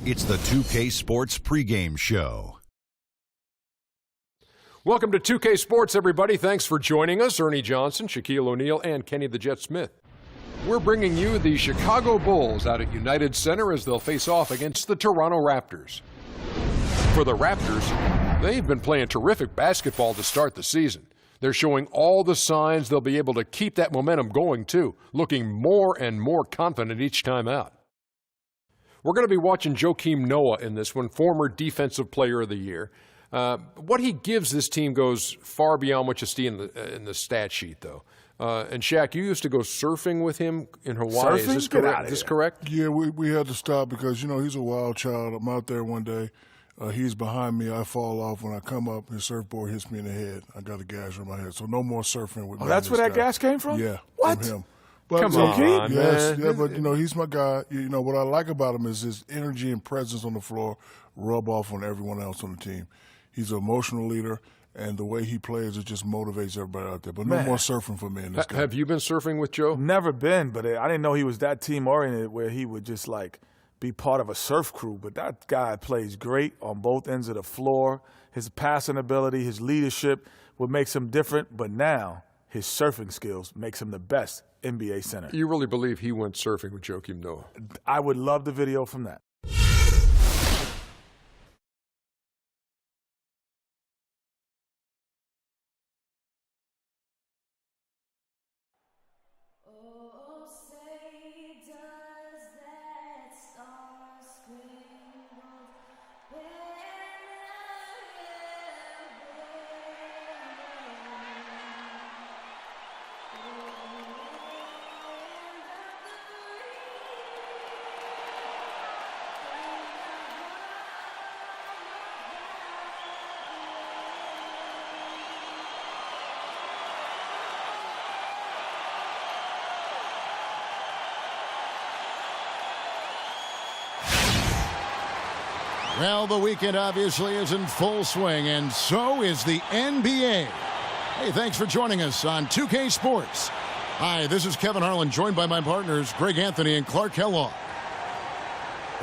It's the 2K Sports pregame show. Welcome to 2K Sports, everybody. Thanks for joining us. Ernie Johnson, Shaquille O'Neal, and Kenny the Jet Smith. We're bringing you the Chicago Bulls out at United Center as they'll face off against the Toronto Raptors. For the Raptors, they've been playing terrific basketball to start the season. They're showing all the signs they'll be able to keep that momentum going, too, looking more and more confident each time out. We're going to be watching Joakim Noah in this one, former Defensive Player of the Year. What he gives this team goes far beyond what you see in the stat sheet, though. And Shaq, you used to go surfing with him in Hawaii. Surfing? Is this correct? Is this correct? Yeah, we had to stop because, you know, he's a wild child. I'm out there one day. He's behind me. I fall off. When I come up, his surfboard hits me in the head. I got a gash on my head. So no more surfing with me. Oh, that's where that gas came from? Yeah, what? from him. But, Come on, yes, man. Yeah, but, you know, he's my guy. You know, what I like about him is his energy and presence on the floor rub off on everyone else on the team. He's an emotional leader, and the way he plays, it just motivates everybody out there. But no more surfing for me in this game. Have you been surfing with Joe? Never been, but I didn't know he was that team-oriented where he would just, like, be part of a surf crew. But that guy plays great on both ends of the floor. His passing ability, his leadership, what makes him different. But now his surfing skills makes him the best NBA center. You really believe he went surfing with Joakim Noah? I would love the video from that. Well, the weekend obviously is in full swing, and so is the NBA. Hey, thanks for joining us on 2K Sports. Hi, this is Kevin Harlan, joined by my partners Greg Anthony and Clark Kellogg.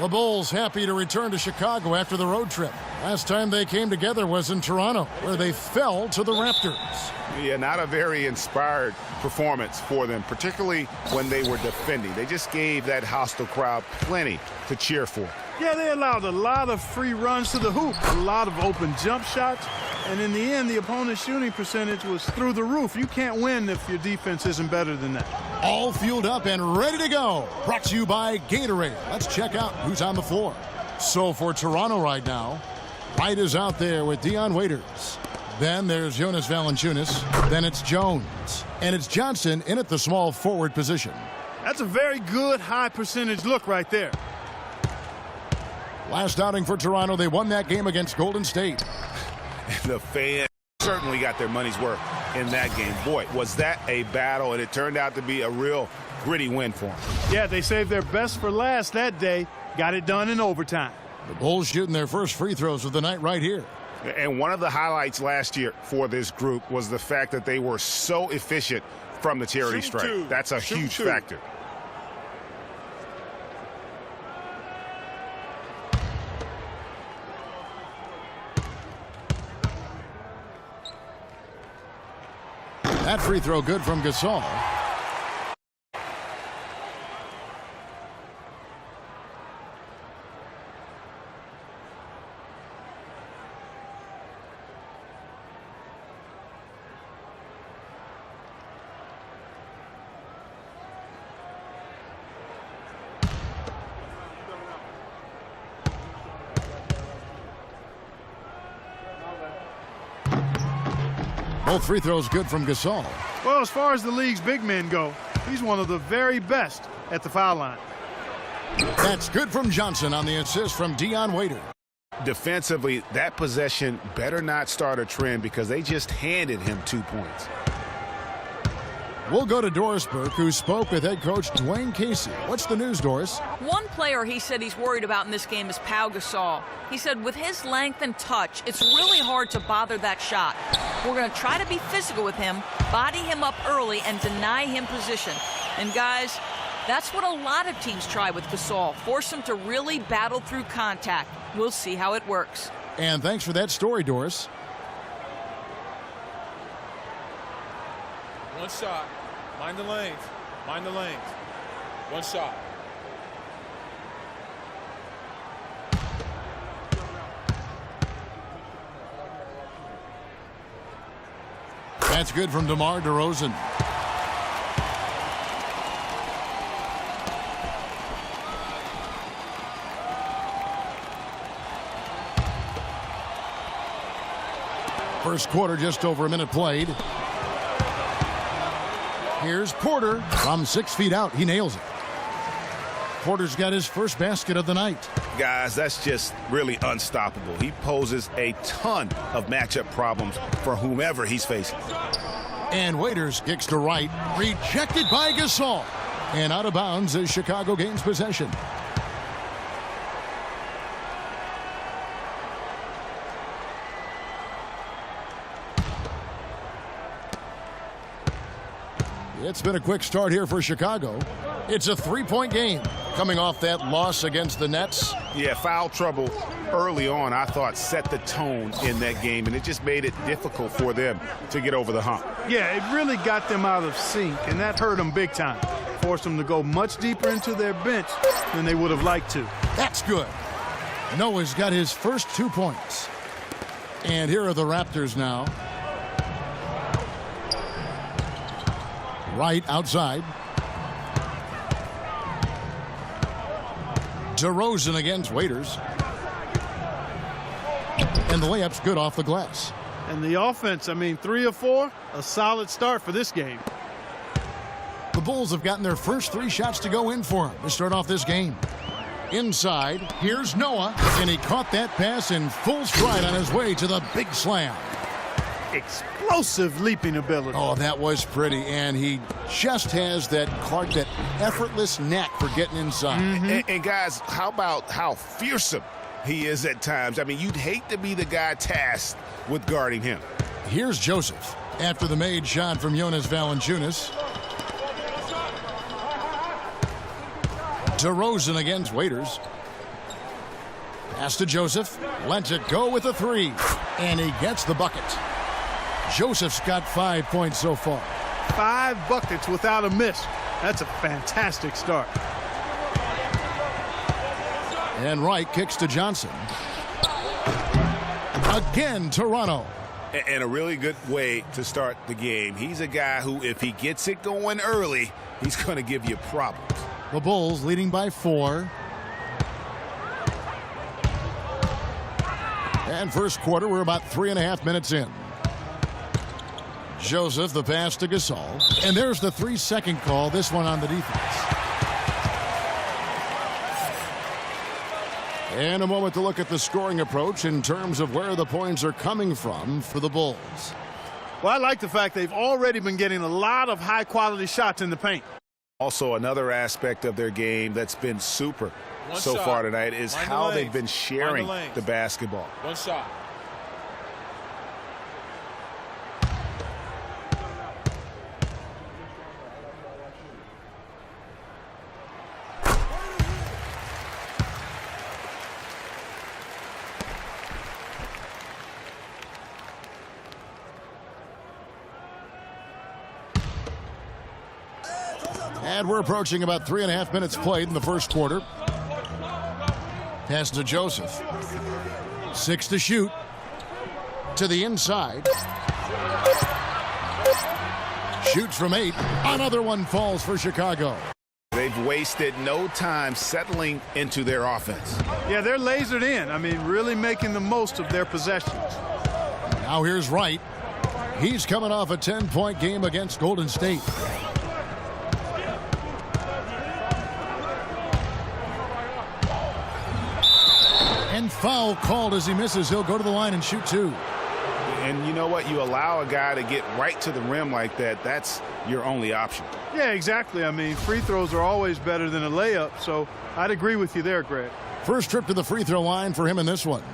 The Bulls happy to return to Chicago after the road trip. Last time they came together was in Toronto, where they fell to the Raptors. Yeah, not a very inspired performance for them, particularly when they were defending. They just gave that hostile crowd plenty to cheer for. Yeah, they allowed a lot of free runs to the hoop, a lot of open jump shots, and in the end, the opponent's shooting percentage was through the roof. You can't win if your defense isn't better than that. All fueled up and ready to go. Brought to you by Gatorade. Let's check out who's on the floor. So for Toronto right now, White is out there with Dion Waiters. Then there's Jonas Valanciunas. Then it's Jones. And it's Johnson in at the small forward position. That's a very good high percentage look right there. Last outing for Toronto, they won that game against Golden State. The fans certainly got their money's worth in that game. Boy, was that a battle, and it turned out to be a real gritty win for them. Yeah, they saved their best for last that day. Got it done in overtime. The Bulls shooting their first free throws of the night right here. And one of the highlights last year for this group was the fact that they were so efficient from the charity stripe. That's a huge factor. That free throw good from Gasol. Both free throws good from Gasol. Well, as far as the league's big men go, he's one of the very best at the foul line. That's good from Johnson on the assist from Dion Waiters. Defensively, that possession better not start a trend because they just handed him 2 points. We'll go to Doris Burke, who spoke with head coach Dwayne Casey. What's the news, Doris? One player he said he's worried about in this game is Pau Gasol. He said with his length and touch, it's really hard to bother that shot. We're going to try to be physical with him, body him up early, and deny him position. And guys, That's what a lot of teams try with Gasol. Force him to really battle through contact. We'll see how it works. And thanks for that story, Doris. One shot. Mind the lanes. Mind the lanes. One shot. That's good from DeMar DeRozan. First quarter, just over a minute played. Here's Porter from 6 feet out. He nails it. Porter's got his first basket of the night. Guys, that's just really unstoppable. He poses a ton of matchup problems for whomever he's facing. And Waiters kicks to right. Rejected by Gasol. And out of bounds as Chicago gains possession. It's been a quick start here for Chicago. It's a three-point game coming off that loss against the Nets. Yeah, foul trouble early on, I thought, set the tone in that game, and it just made it difficult for them to get over the hump. Yeah, it really got them out of sync, and that hurt them big time. Forced them to go much deeper into their bench than they would have liked to. That's good. Noah's got his first 2 points. And here are the Raptors now. Right outside. DeRozan against Waiters. And the layup's good off the glass. And the offense, I mean, 3 of 4, a solid start for this game. The Bulls have gotten their first 3 shots to go in for him to start off this game. Inside, here's Noah, and he caught that pass in full stride on his way to the big slam. Explosive leaping ability. Oh, that was pretty, and he just has that effortless knack for getting inside. And guys, how about how fearsome he is at times? I mean, you'd hate to be the guy tasked with guarding him. Here's Joseph after the made shot from Jonas Valanciunas. DeRozan against Waiters. Pass to Joseph. Lets it go with a 3. And he gets the bucket. Joseph's got 5 points so far. 5 buckets without a miss. That's a fantastic start. And Wright kicks to Johnson. Again, Toronto. And a really good way to start the game. He's a guy who, if he gets it going early, he's going to give you problems. The Bulls leading by 4. And first quarter, we're about 3.5 minutes in. Joseph, the pass to Gasol. And there's the 3-second call, this one on the defense. And a moment to look at the scoring approach in terms of where the points are coming from for the Bulls. Well, I like the fact they've already been getting a lot of high-quality shots in the paint. Also, another aspect of their game that's been super so far tonight is how they've been sharing the basketball. One shot. And we're approaching about 3.5 minutes played in the first quarter. Pass to Joseph. 6 to shoot. To the inside. Shoots from 8. Another one falls for Chicago. They've wasted no time settling into their offense. Yeah, they're lasered in. I mean, really making the most of their possessions. Now here's Wright. He's coming off a 10-point game against Golden State. And foul called as he misses. He'll go to the line and shoot 2. And you know what? You allow a guy to get right to the rim like that, that's your only option. Yeah, exactly. I mean, free throws are always better than a layup, so I'd agree with you there, Greg. First trip to the free throw line for him in this one.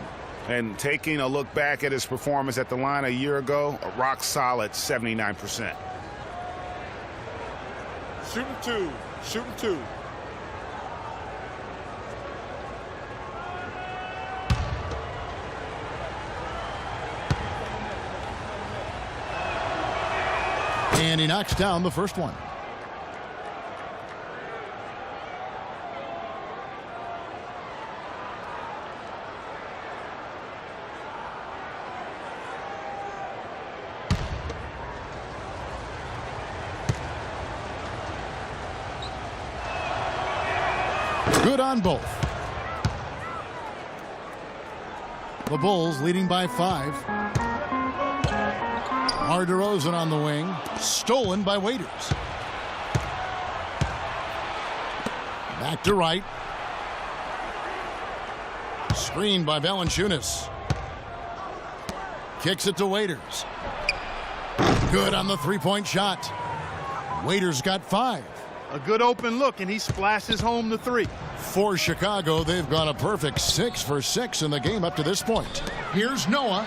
And taking a look back at his performance at the line a year ago, a rock solid 79%. Shooting 2. Shooting 2. And he knocks down the first one. Good on both. The Bulls leading by 5. DeRozan on the wing. Stolen by Waiters. Back to Wright. Screened by Valanciunas. Kicks it to Waiters. Good on the three-point shot. Waiters got 5. A good open look, and he splashes home the 3. For Chicago, they've gone a perfect 6 for 6 in the game up to this point. Here's Noah.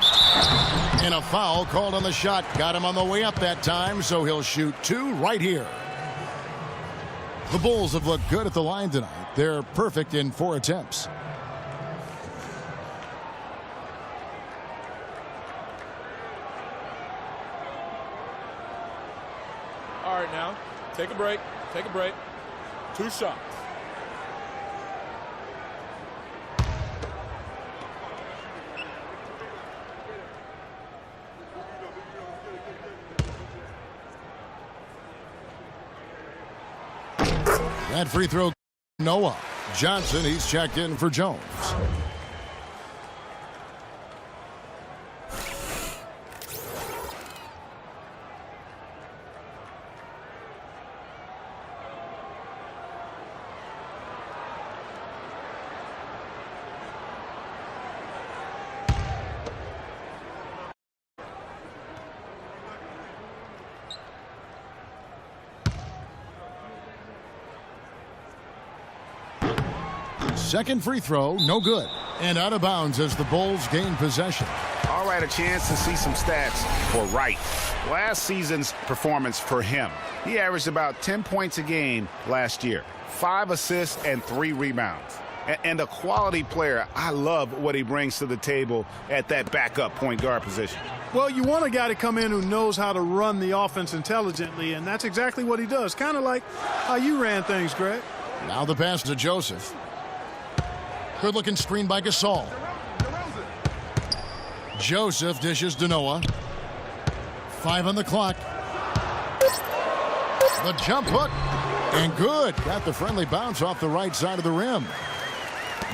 And a foul called on the shot. Got him on the way up that time, so he'll shoot 2 right here. The Bulls have looked good at the line tonight. They're perfect in 4 attempts. All right, now, take a break. Take a break. 2 shots. That free throw, Noah. Johnson, he's checked in for Jones. Second free throw, no good. And out of bounds as the Bulls gain possession. All right, a chance to see some stats for Wright. Last season's performance for him. He averaged about 10 points a game last year. 5 assists and 3 rebounds. And a quality player. I love what he brings to the table at that backup point guard position. Well, you want a guy to come in who knows how to run the offense intelligently, and that's exactly what he does. Kind of like how you ran things, Greg. Now the pass to Joseph. Good looking screen by Gasol. Joseph dishes to Noah. 5 on the clock. The jump hook. And good. Got the friendly bounce off the right side of the rim.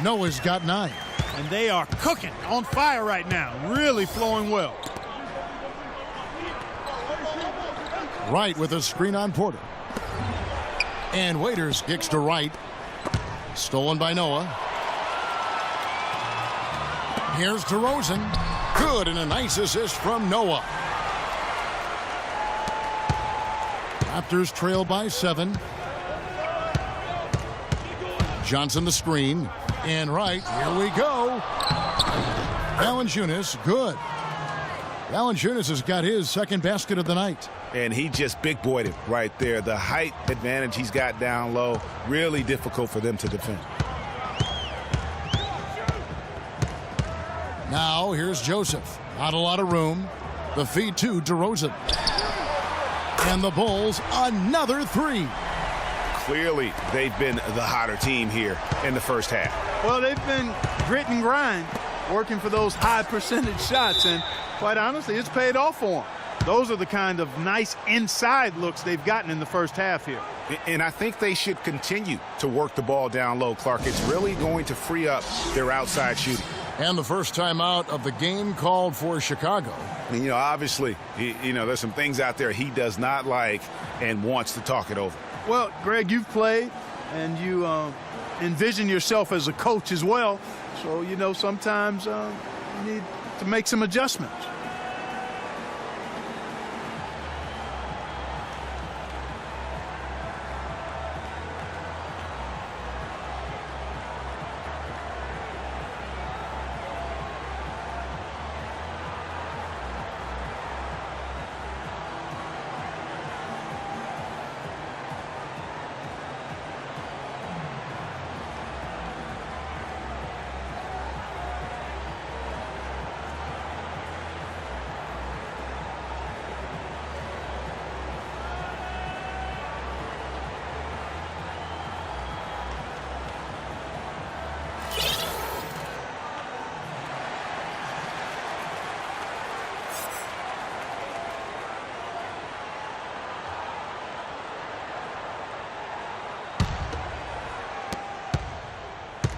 Noah's got 9. And they are cooking, on fire right now. Really flowing well. Wright with a screen on Porter. And Waiters kicks to Wright. Stolen by Noah. Here's DeRozan. Good, and a nice assist from Noah. Raptors trail by 7. Johnson the screen. And Wright, here we go. Valanciunas, good. Valanciunas has got his second basket of the night. And he just big-boyed it right there. The height advantage he's got down low, really difficult for them to defend. Now here's Joseph. Not a lot of room. The feed to DeRozan. And the Bulls, another 3. Clearly, they've been the hotter team here in the first half. Well, they've been grit and grind, working for those high percentage shots, and quite honestly, it's paid off for them. Those are the kind of nice inside looks they've gotten in the first half here. And I think they should continue to work the ball down low, Clark. It's really going to free up their outside shooting. And the first time out of the game called for Chicago. And, obviously, there's some things out there he does not like and wants to talk it over. Well, Greg, you've played, and you envision yourself as a coach as well. So, sometimes you need to make some adjustments.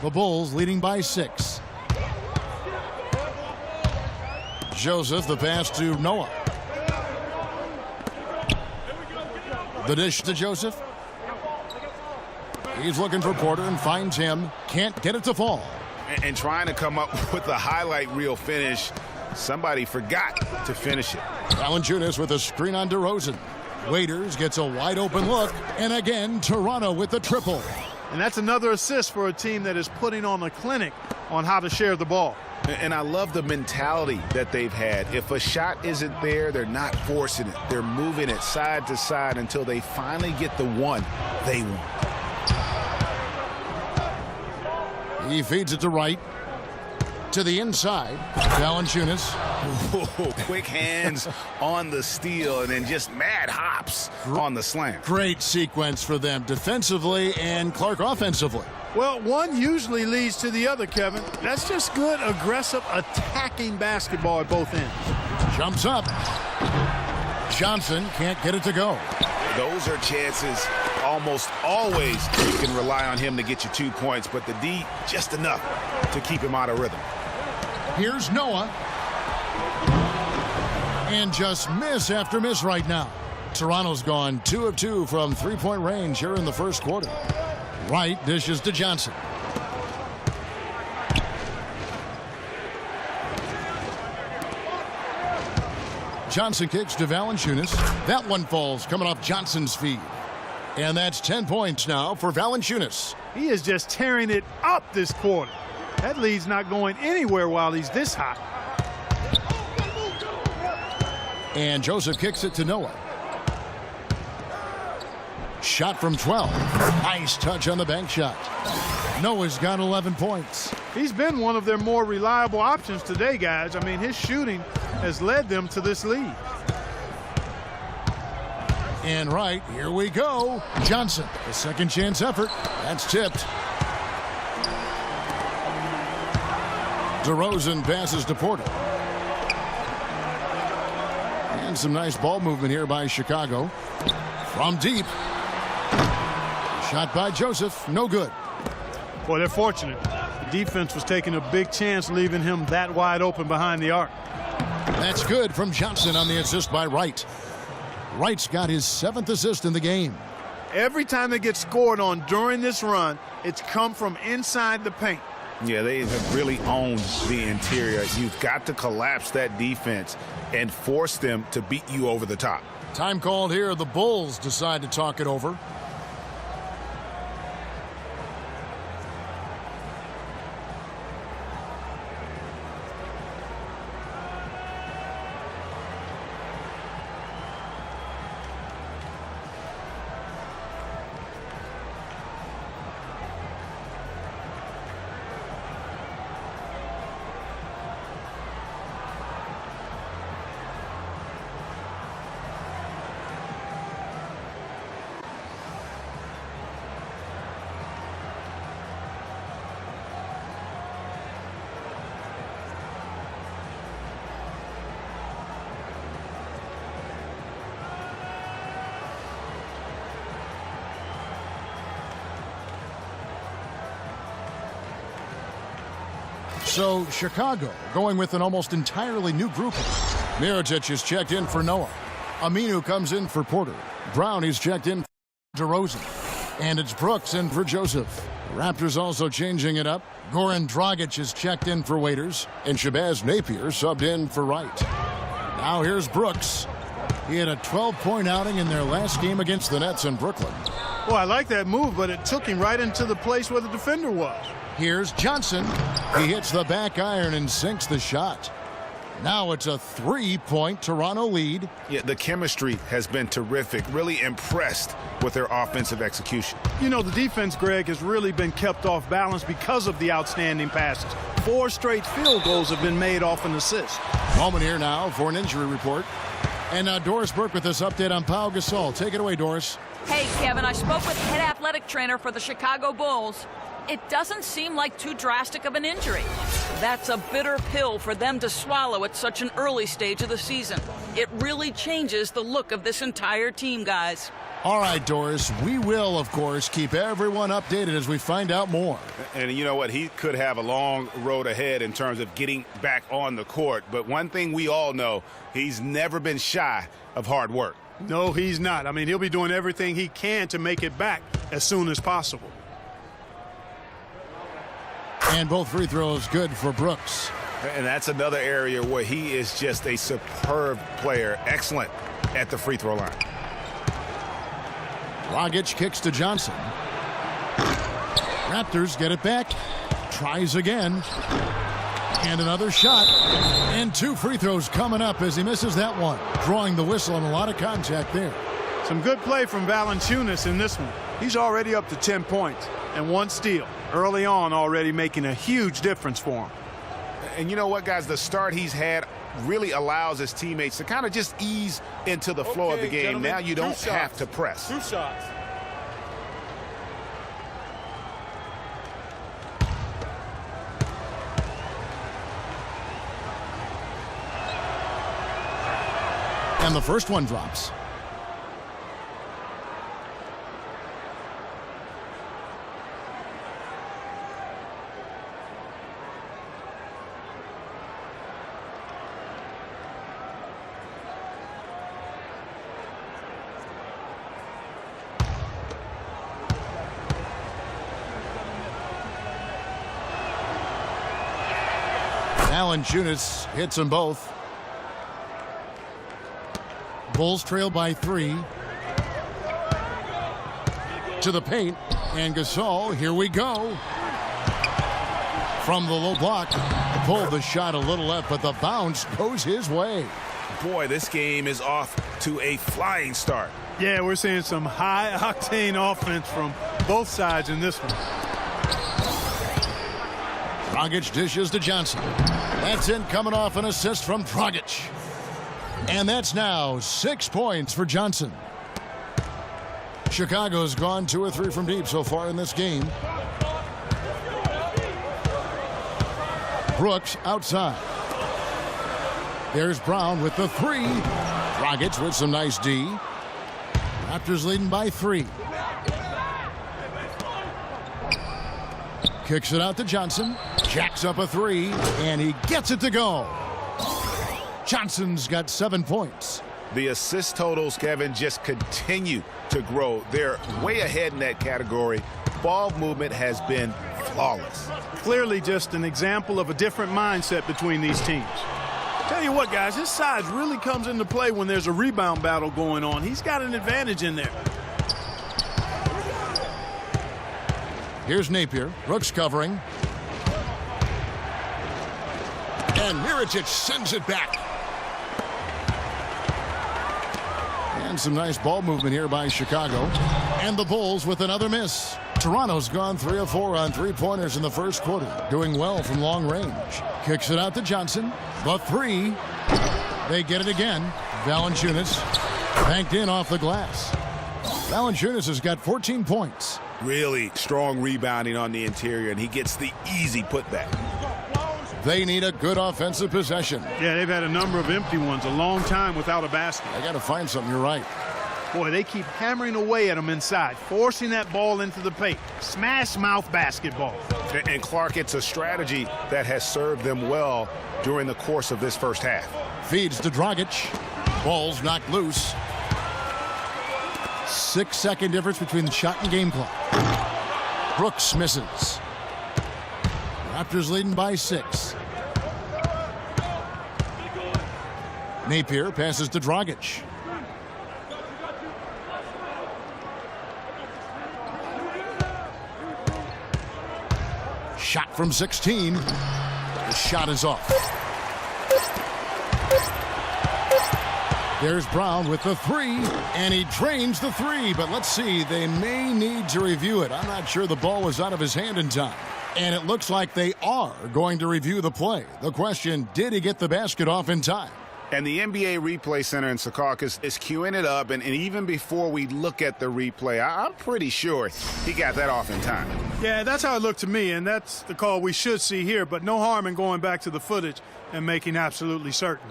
The Bulls leading by 6. Joseph, the pass to Noah. The dish to Joseph. He's looking for Porter and finds him. Can't get it to fall. And trying to come up with a highlight reel finish, somebody forgot to finish it. Valanciunas with a screen on DeRozan. Waiters gets a wide open look, and again Toronto with the triple. And that's another assist for a team that is putting on a clinic on how to share the ball. And I love the mentality that they've had. If a shot isn't there, they're not forcing it. They're moving it side to side until they finally get the one they want. He feeds it to Wright. To the inside. Valanciunas. Whoa, quick hands on the steal and then just mad hops on the slam. Great sequence for them defensively and Clark offensively. Well, one usually leads to the other, Kevin. That's just good, aggressive, attacking basketball at both ends. Jumps up. Johnson can't get it to go. Those are chances almost always you can rely on him to get you 2 points, but the D just enough to keep him out of rhythm. Here's Noah. And just miss after miss right now. Toronto's gone 2 of 2 from three-point range here in the first quarter. Wright dishes to Johnson. Johnson kicks to Valanciunas. That one falls coming off Johnson's feed. And that's 10 points now for Valanciunas. He is just tearing it up this quarter. That lead's not going anywhere while he's this hot. And Joseph kicks it to Noah. Shot from 12. Nice touch on the bank shot. Noah's got 11 points. He's been one of their more reliable options today, guys. I mean, his shooting has led them to this lead. And right, here we go. Johnson, a second chance effort. That's tipped. DeRozan passes to Porter. And some nice ball movement here by Chicago. From deep. Shot by Joseph, no good. Boy, they're fortunate. The defense was taking a big chance, leaving him that wide open behind the arc. That's good from Johnson on the assist by Wright. Wright's got his 7th assist in the game. Every time they get scored on during this run, it's come from inside the paint. Yeah, they have really owned the interior. You've got to collapse that defense and force them to beat you over the top. Time called here. The Bulls decide to talk it over. So Chicago going with an almost entirely new group. Mirotic is checked in for Noah. Aminu comes in for Porter. Brown is checked in for DeRozan. And it's Brooks in for Joseph. Raptors also changing it up. Goran Dragic is checked in for Waiters. And Shabazz Napier subbed in for Wright. Now here's Brooks. He had a 12-point outing in their last game against the Nets in Brooklyn. Well, I like that move, but it took him right into the place where the defender was. Here's Johnson. He hits the back iron and sinks the shot. Now it's a 3-point Toronto lead. Yeah, the chemistry has been terrific. Really impressed with their offensive execution. You know, the defense, Greg, has really been kept off balance because of the outstanding passes. 4 straight field goals have been made off an assist. Moment here now for an injury report. And now Doris Burke with this update on Pau Gasol. Take it away, Doris. Hey, Kevin, I spoke with head athletic trainer for the Chicago Bulls. It doesn't seem like too drastic of an injury. That's a bitter pill for them to swallow at such an early stage of the season. It really changes the look of this entire team, guys. All right, Doris, we will, of course, keep everyone updated as we find out more. And you know what? He could have a long road ahead in terms of getting back on the court. But one thing we all know, he's never been shy of hard work. No, he's not. I mean, he'll be doing everything he can to make it back as soon as possible. And both free throws good for Brooks. And that's another area where he is just a superb player. Excellent at the free throw line. Dragic kicks to Johnson. Raptors get it back. Tries again. And another shot. And 2 free throws coming up as he misses that one. Drawing the whistle and a lot of contact there. Some good play from Valanciunas in this one. He's already up to 10 points and 1 steal. Early on, already making a huge difference for him. And you know what, guys? The start he's had really allows his teammates to kind of just ease into the flow of the game. Gentlemen, now you don't have to press. 2 shots. And the first one drops. Valanciunas hits them both. Bulls trail by 3. To the paint. And Gasol, here we go. From the low block. Pulled the shot a little left, but the bounce goes his way. Boy, this game is off to a flying start. Yeah, we're seeing some high-octane offense from both sides in this one. Dragic dishes to Johnson. That's in, coming off an assist from Dragic. And that's now 6 points for Johnson. Chicago's gone 2 or 3 from deep so far in this game. Brooks outside. There's Brown with the 3. Dragic with some nice D. Raptors leading by 3. Kicks it out to Johnson. Jacks up a 3, and he gets it to go. Johnson's got 7 points. The assist totals, Kevin, just continue to grow. They're way ahead in that category. Ball movement has been flawless. Clearly just an example of a different mindset between these teams. Tell you what, guys, his size really comes into play when there's a rebound battle going on. He's got an advantage in there. Here's Napier. Brooks covering. And Mirotic sends it back. And some nice ball movement here by Chicago. And the Bulls with another miss. Toronto's gone 3 of 4 on 3-pointers in the first quarter. Doing well from long range. Kicks it out to Johnson. The 3. They get it again. Valanciunas banked in off the glass. Valanciunas has got 14 points. Really strong rebounding on the interior, and he gets the easy putback. They need a good offensive possession. Yeah, they've had a number of empty ones, a long time without a basket. I got to find something. You're right. Boy, they keep hammering away at them inside, forcing that ball into the paint. Smash mouth basketball. And Clark, it's a strategy that has served them well during the course of this first half. Feeds to Dragic. Ball's knocked loose. 6-second difference between the shot and game clock. Brooks misses. Raptors leading by 6. Napier passes to Dragic. Shot from 16. The shot is off. There's Brown with the 3, and he drains the 3. But let's see, they may need to review it. I'm not sure the ball was out of his hand in time. And it looks like they are going to review the play. The question, did he get the basket off in time? And the NBA Replay Center in Secaucus is queuing it up, and even before we look at the replay, I'm pretty sure he got that off in time. Yeah, that's how it looked to me, and that's the call we should see here, but no harm in going back to the footage and making absolutely certain.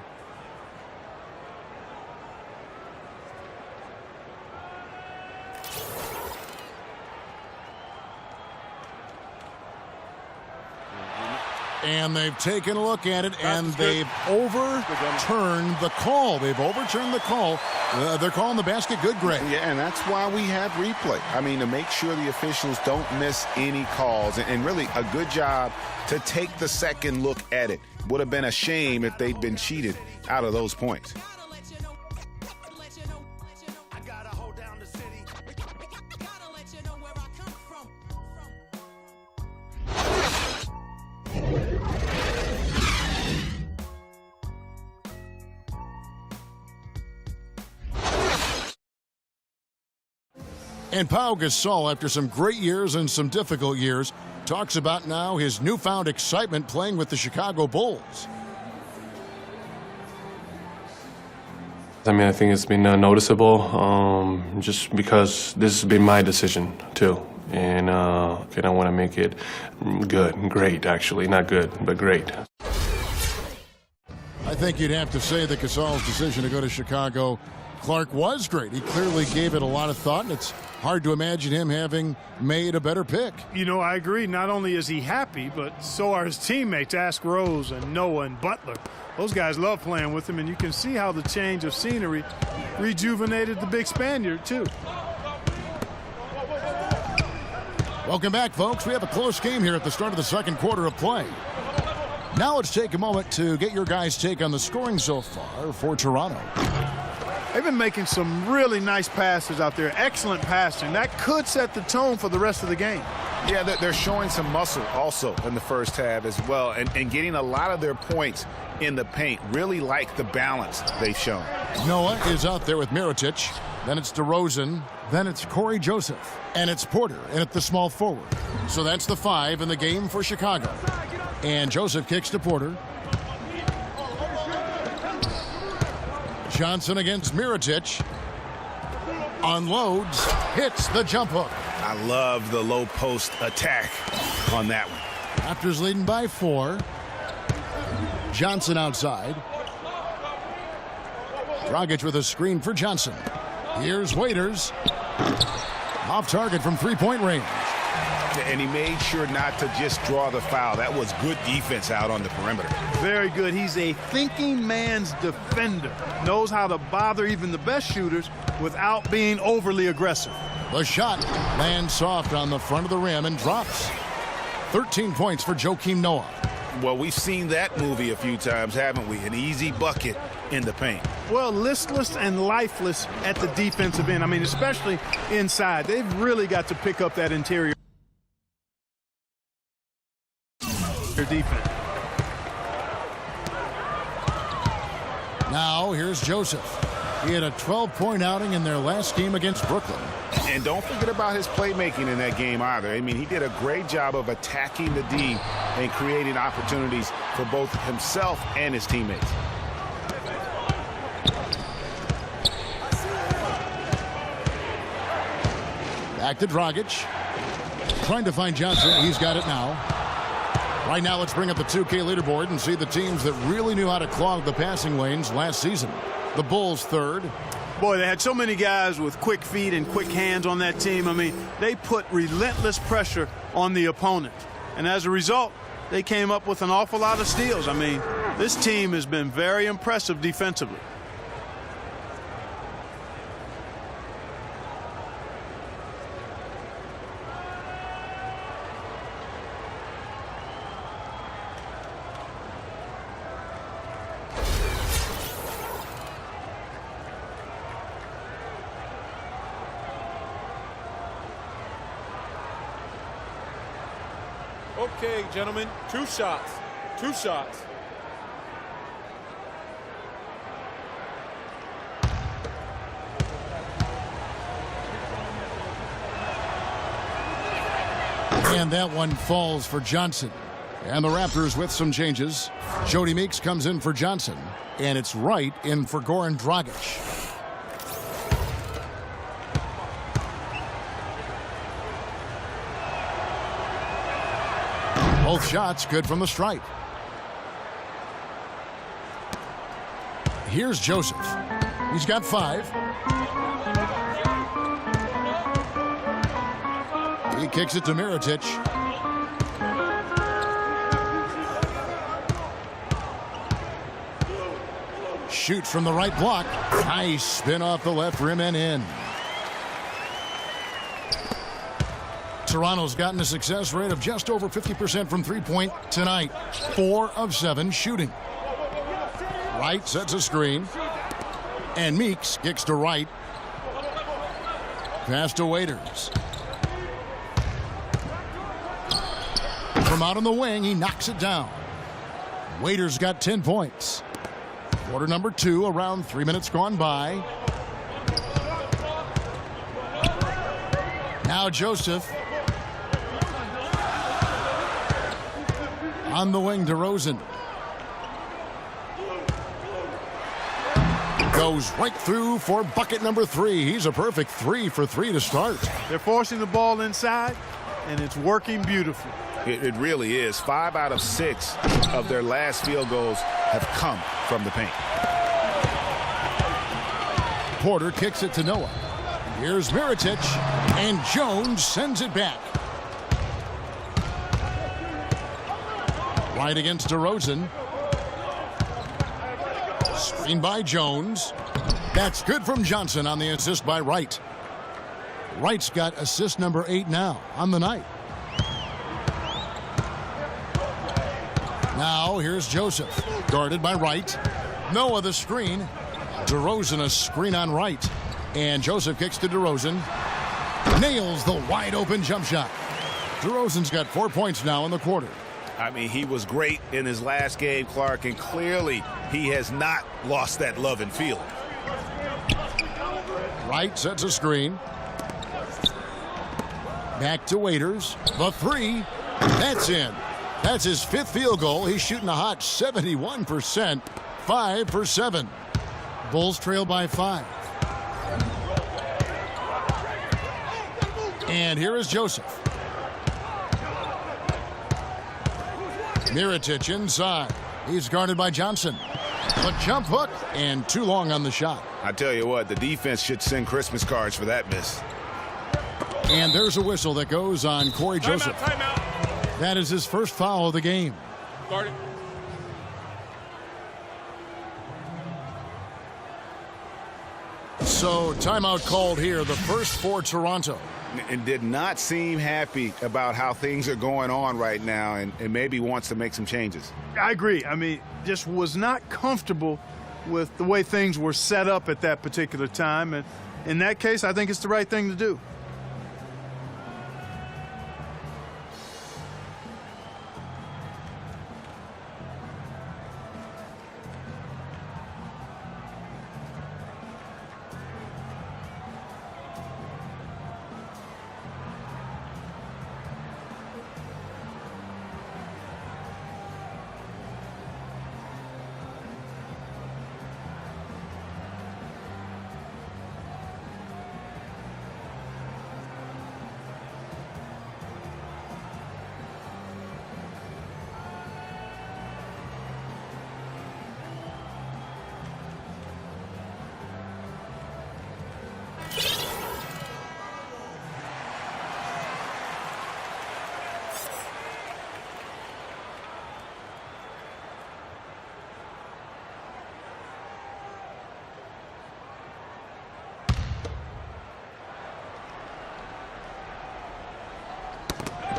And they've taken a look at it, and they've overturned the call. They've overturned the call. They're calling the basket good, Greg. Yeah, and that's why we have replay. I mean, to make sure the officials don't miss any calls. And really a good job to take the second look at it. Would have been a shame if they'd been cheated out of those points. And Pau Gasol, after some great years and some difficult years, talks about now his newfound excitement playing with the Chicago Bulls. I mean, I think it's been noticeable just because this has been my decision, too. And I want to make it good, great, actually. Not good, but great. I think you'd have to say that Gasol's decision to go to Chicago, Clark, was great. He clearly gave it a lot of thought, and it's hard to imagine him having made a better pick. You know, I agree. Not only is he happy, but so are his teammates. Ask Rose and Noah and Butler. Those guys love playing with him, and you can see how the change of scenery rejuvenated the big Spaniard, too. Welcome back, folks. We have a close game here at the start of the second quarter of play. Now let's take a moment to get your guys' take on the scoring so far for Toronto. They've been making some really nice passes out there. Excellent passing. That could set the tone for the rest of the game. Yeah, they're showing some muscle also in the first half as well, and getting a lot of their points in the paint. Really like the balance they've shown. Noah is out there with Mirotic. Then it's DeRozan. Then it's Corey Joseph. And it's Porter in at the small forward. So that's the 5 in the game for Chicago. And Joseph kicks to Porter. Johnson against Mirotic. Unloads. Hits the jump hook. I love the low post attack on that one. Raptors leading by 4. Johnson outside. Dragic with a screen for Johnson. Here's Waiters. Off target from three-point range. And he made sure not to just draw the foul. That was good defense out on the perimeter. Very good. He's a thinking man's defender. Knows how to bother even the best shooters without being overly aggressive. The shot lands soft on the front of the rim and drops. 13 points for Joakim Noah. Well, we've seen that movie a few times, haven't we? An easy bucket in the paint. Well, listless and lifeless at the defensive end. I mean, especially inside. They've really got to pick up that interior defense. Now here's Joseph. He had a 12-point outing in their last game against Brooklyn. And don't forget about his playmaking in that game either. I mean, he did a great job of attacking the D and creating opportunities for both himself and his teammates. Back to Dragic. Trying to find Johnson. He's got it now. Right now, let's bring up the 2K leaderboard and see the teams that really knew how to clog the passing lanes last season. The Bulls third. Boy, they had so many guys with quick feet and quick hands on that team. I mean, they put relentless pressure on the opponent. And as a result, they came up with an awful lot of steals. I mean, this team has been very impressive defensively. Okay, gentlemen, 2 shots. 2 shots. And that one falls for Johnson. And the Raptors with some changes. Jody Meeks comes in for Johnson. And it's Wright in for Goran Dragic. Both shots good from the stripe. Here's Joseph. He's got 5. He kicks it to Mirotic. Shoots from the right block. Nice spin off the left rim and in. Toronto's gotten a success rate of just over 50% from three-point tonight. 4 of 7 shooting. Wright sets a screen. And Meeks kicks to Wright. Pass to Waiters. From out on the wing, he knocks it down. Waiters got 10 points. Quarter number 2, around 3 minutes gone by. Now Joseph. On the wing, DeRozan. Goes right through for bucket number 3. He's a perfect 3 for 3 to start. They're forcing the ball inside, and it's working beautifully. It really is. 5 out of 6 of their last field goals have come from the paint. Porter kicks it to Noah. Here's Mirotic, and Jones sends it back. Right against DeRozan. Screen by Jones. That's good from Johnson on the assist by Wright. Wright's got assist number 8 now on the night. Now here's Joseph, guarded by Wright. Noah the screen. DeRozan a screen on Wright. And Joseph kicks to DeRozan. Nails the wide open jump shot. DeRozan's got 4 points now in the quarter. I mean, he was great in his last game, Clark, and clearly he has not lost that love and feeling. Wright sets a screen. Back to Waiters. The 3. That's in. That's his 5th field goal. He's shooting a hot 71%. 5 for 7. Bulls trail by 5. And here is Joseph. Mirotic inside. He's guarded by Johnson. A jump hook and too long on the shot. I tell you what, the defense should send Christmas cards for that miss. And there's a whistle that goes on Corey Joseph. Timeout. That is his first foul of the game. Guard it. So timeout called here, the first for Toronto. And did not seem happy about how things are going on right now, and maybe wants to make some changes. I agree. I mean, just was not comfortable with the way things were set up at that particular time. And in that case, I think it's the right thing to do.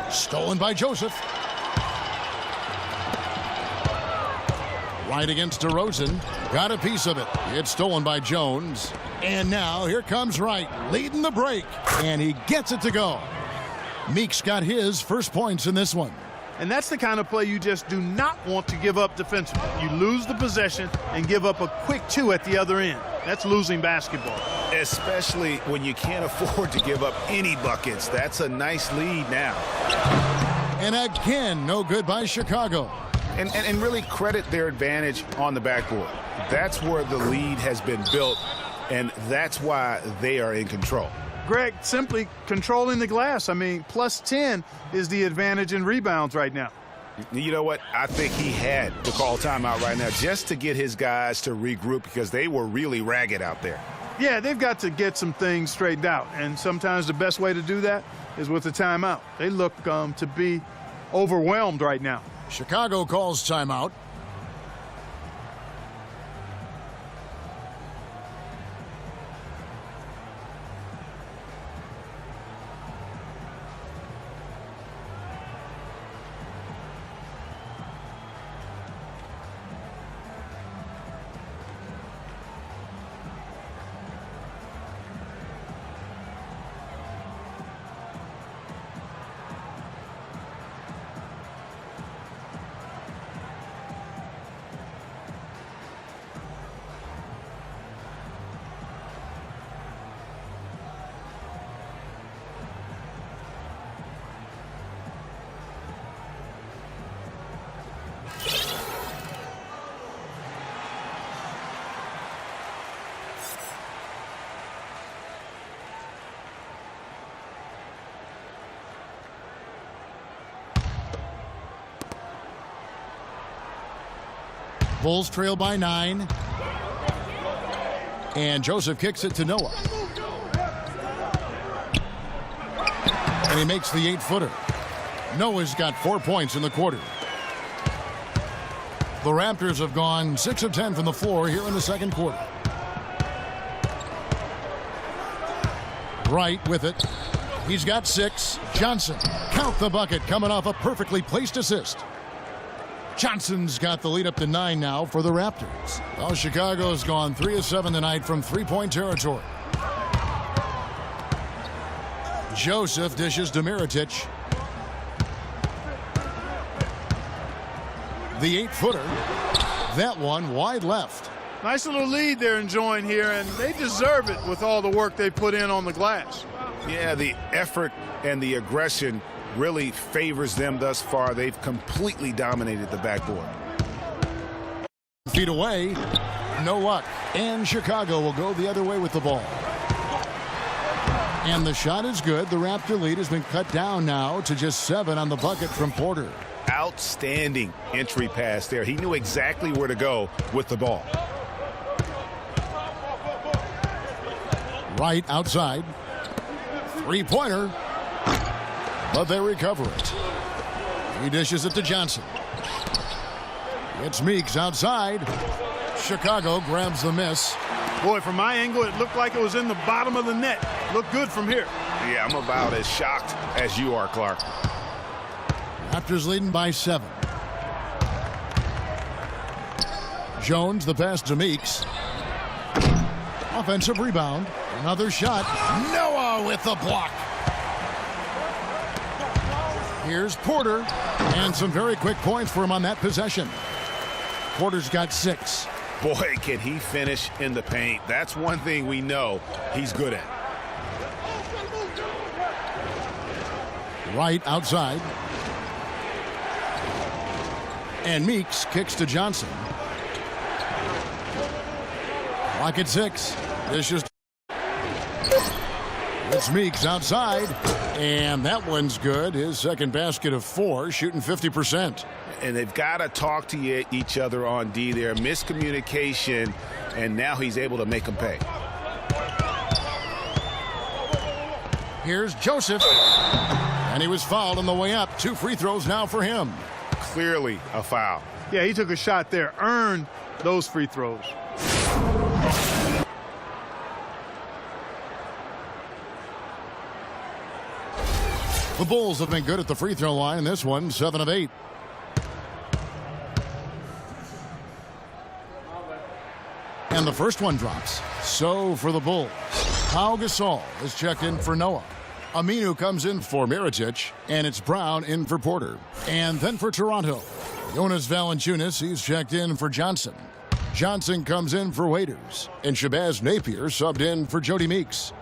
Stolen by Joseph. Right against DeRozan. Got a piece of it. It's stolen by Jones. And now here comes Wright, leading the break. And he gets it to go. Meeks got his first points in this one. And that's the kind of play you just do not want to give up defensively. You lose the possession and give up a quick 2 at the other end. That's losing basketball. Especially when you can't afford to give up any buckets. That's a nice lead now. And again, no good by Chicago. and really credit their advantage on the backboard. That's where the lead has been built, and that's why they are in control. Greg, simply controlling the glass. I mean, plus 10 is the advantage in rebounds right now. You know what? I think he had to call timeout right now just to get his guys to regroup because they were really ragged out there. Yeah, they've got to get some things straightened out, and sometimes the best way to do that is with a timeout. They look to be overwhelmed right now. Chicago calls timeout. Bulls trail by 9. And Joseph kicks it to Noah. And he makes the 8-footer. Noah's got 4 points in the quarter. The Raptors have gone 6 of 10 from the floor here in the second quarter. Wright with it. He's got 6. Johnson, count the bucket, coming off a perfectly placed assist. Johnson's got the lead up to 9 now for the Raptors. Well, Chicago's gone 3 of 7 tonight from three-point territory. Joseph dishes to Mirotic. The 8-footer. That one wide left. Nice little lead they're enjoying here, and they deserve it with all the work they put in on the glass. Yeah, the effort and the aggression really favors them thus far. They've completely dominated the backboard. Feet away. No luck. And Chicago will go the other way with the ball. And the shot is good. The Raptor lead has been cut down now to just 7 on the bucket from Porter. Outstanding entry pass there. He knew exactly where to go with the ball. Right outside. Three-pointer. But they recover it. He dishes it to Johnson. It's Meeks outside. Chicago grabs the miss. Boy, from my angle, it looked like it was in the bottom of the net. Looked good from here. Yeah, I'm about as shocked as you are, Clark. Raptors leading by 7. Jones, the pass to Meeks. Offensive rebound. Another shot. Noah with the block. Here's Porter. And some very quick points for him on that possession. Porter's got 6. Boy, can he finish in the paint. That's one thing we know he's good at. Right outside. And Meeks kicks to Johnson. Clock at 6. This just. It's Meeks outside. And that one's good. His second basket of 4, shooting 50%. And they've got to talk to each other on D there. Miscommunication, and now he's able to make them pay. Here's Joseph. And he was fouled on the way up. 2 free throws now for him. Clearly a foul. Yeah, he took a shot there. Earned those free throws. The Bulls have been good at the free throw line. This one, 7 of 8. And the first one drops. So for the Bulls, Pau Gasol is checked in for Noah. Aminu comes in for Mirotic, and it's Brown in for Porter. And then for Toronto, Jonas Valanciunas, he's checked in for Johnson. Johnson comes in for Waiters, and Shabazz Napier subbed in for Jody Meeks.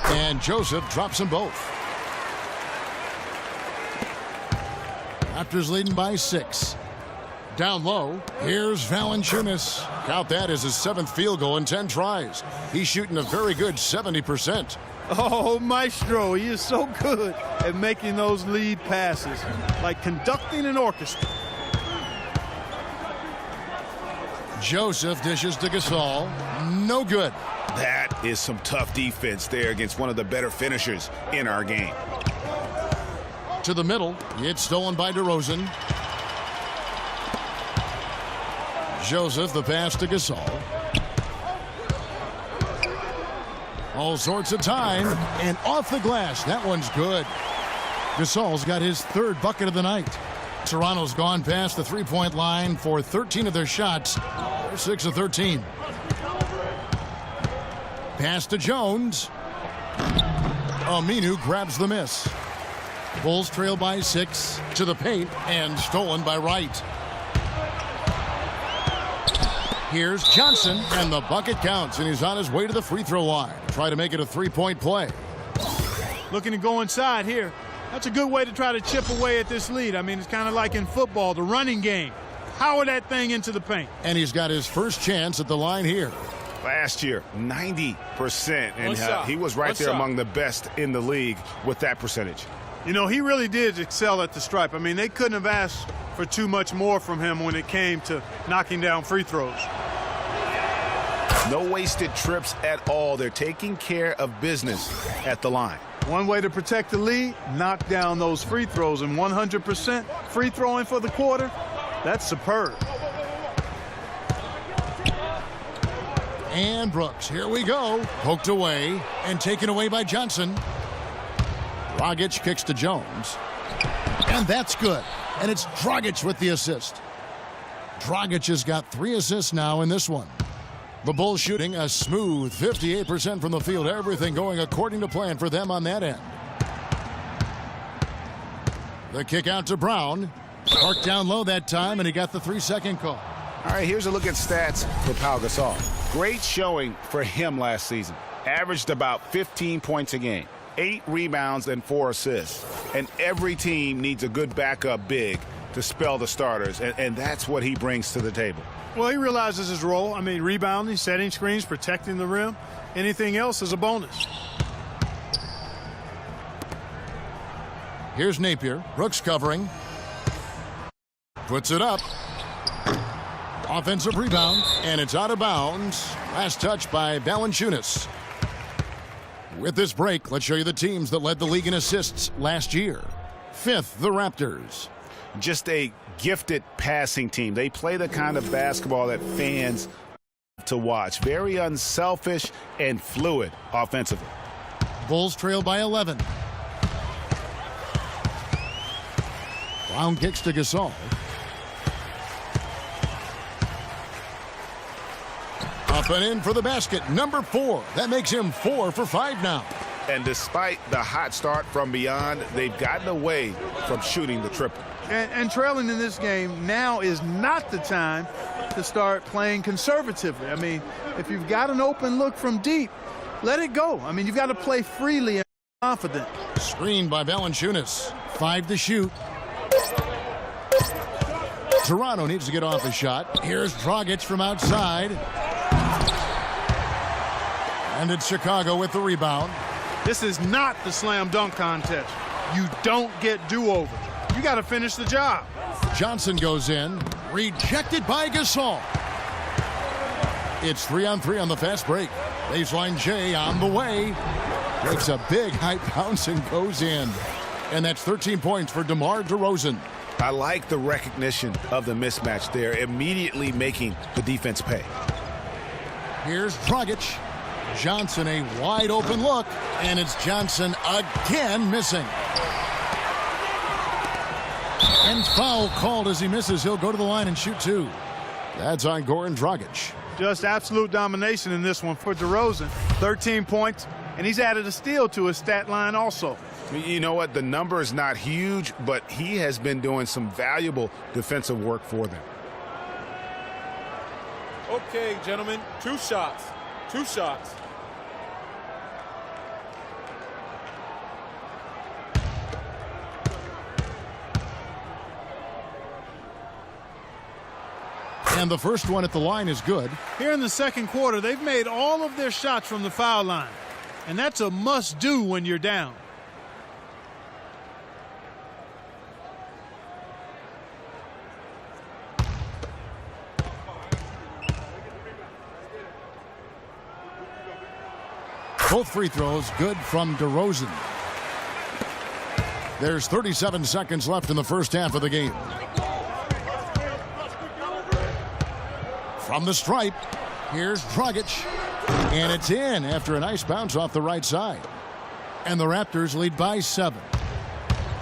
And Joseph drops them both. Raptors leading by 6. Down low, here's Valanciunas. Count that as his 7th field goal in 10 tries. He's shooting a very good 70%. Oh, Maestro, he is so good at making those lead passes, like conducting an orchestra. Joseph dishes to Gasol. No good. That is some tough defense there against one of the better finishers in our game. To the middle, it's stolen by DeRozan. Joseph, the pass to Gasol. All sorts of time, and off the glass. That one's good. Gasol's got his 3rd bucket of the night. Toronto's gone past the 3-point line for 13 of their shots. They're 6 of 13. Pass to Jones. Aminu grabs the miss. Bulls trail by 6 to the paint and stolen by Wright. Here's Johnson, and the bucket counts, and he's on his way to the free throw line. Try to make it a 3-point play. Looking to go inside here. That's a good way to try to chip away at this lead. I mean, it's kind of like in football, the running game. Power that thing into the paint. And he's got his first chance at the line here. Last year, 90%, and he was right there among the best in the league with that percentage. You know, he really did excel at the stripe. I mean, they couldn't have asked for too much more from him when it came to knocking down free throws. No wasted trips at all. They're taking care of business at the line. One way to protect the lead, knock down those free throws, and 100% free throwing for the quarter, that's superb. And Brooks, here we go. Poked away and taken away by Johnson. Dragic kicks to Jones. And that's good. And it's Dragic with the assist. Dragic has got 3 assists now in this one. The Bulls shooting a smooth 58% from the field. Everything going according to plan for them on that end. The kick out to Brown. Parked down low that time, and he got the 3-second call. All right, here's a look at stats for Pau Gasol. Great showing for him last season. Averaged about 15 points a game, 8 rebounds and 4 assists. And every team needs a good backup big to spell the starters, and that's what he brings to the table. Well, he realizes his role. I mean, rebounding, setting screens, protecting the rim. Anything else is a bonus. Here's Napier. Brooks covering. Puts it up. Offensive rebound, and it's out of bounds. Last touch by Valanciunas. With this break, let's show you the teams that led the league in assists last year. 5th, the Raptors. Just a gifted passing team. They play the kind of basketball that fans to watch. Very unselfish and fluid offensively. Bulls trail by 11. Brown kicks to Gasol. Up and in for the basket. Number 4. That makes him 4 for 5 now. And despite the hot start from beyond, they've gotten away from shooting the triple. And trailing in this game, now is not the time to start playing conservatively. I mean, if you've got an open look from deep, let it go. I mean, you've got to play freely and confident. Screened by Valanciunas. 5 to shoot. Toronto needs to get off a shot. Here's Dragic from outside. And it's Chicago with the rebound. This is not the slam dunk contest. You don't get do-overs. You got to finish the job. Johnson goes in. Rejected by Gasol. It's 3-on-3 on the fast break. Baseline J on the way. Takes a big high bounce and goes in. And that's 13 points for DeMar DeRozan. I like the recognition of the mismatch there, immediately making the defense pay. Here's Dragic. Johnson, a wide open look, and it's Johnson again missing. And foul called as he misses. He'll go to the line and shoot 2. That's on Goran Dragic. Just absolute domination in this one for DeRozan. 13 points, and he's added a steal to his stat line also. You know what? The number is not huge, but he has been doing some valuable defensive work for them. Okay, gentlemen, 2 shots. 2 shots. And the first one at the line is good. Here in the second quarter, they've made all of their shots from the foul line. And that's a must-do when you're down. Both free throws good from DeRozan. There's 37 seconds left in the first half of the game. From the stripe, here's Dragic. And it's in after a nice bounce off the right side. And the Raptors lead by 7.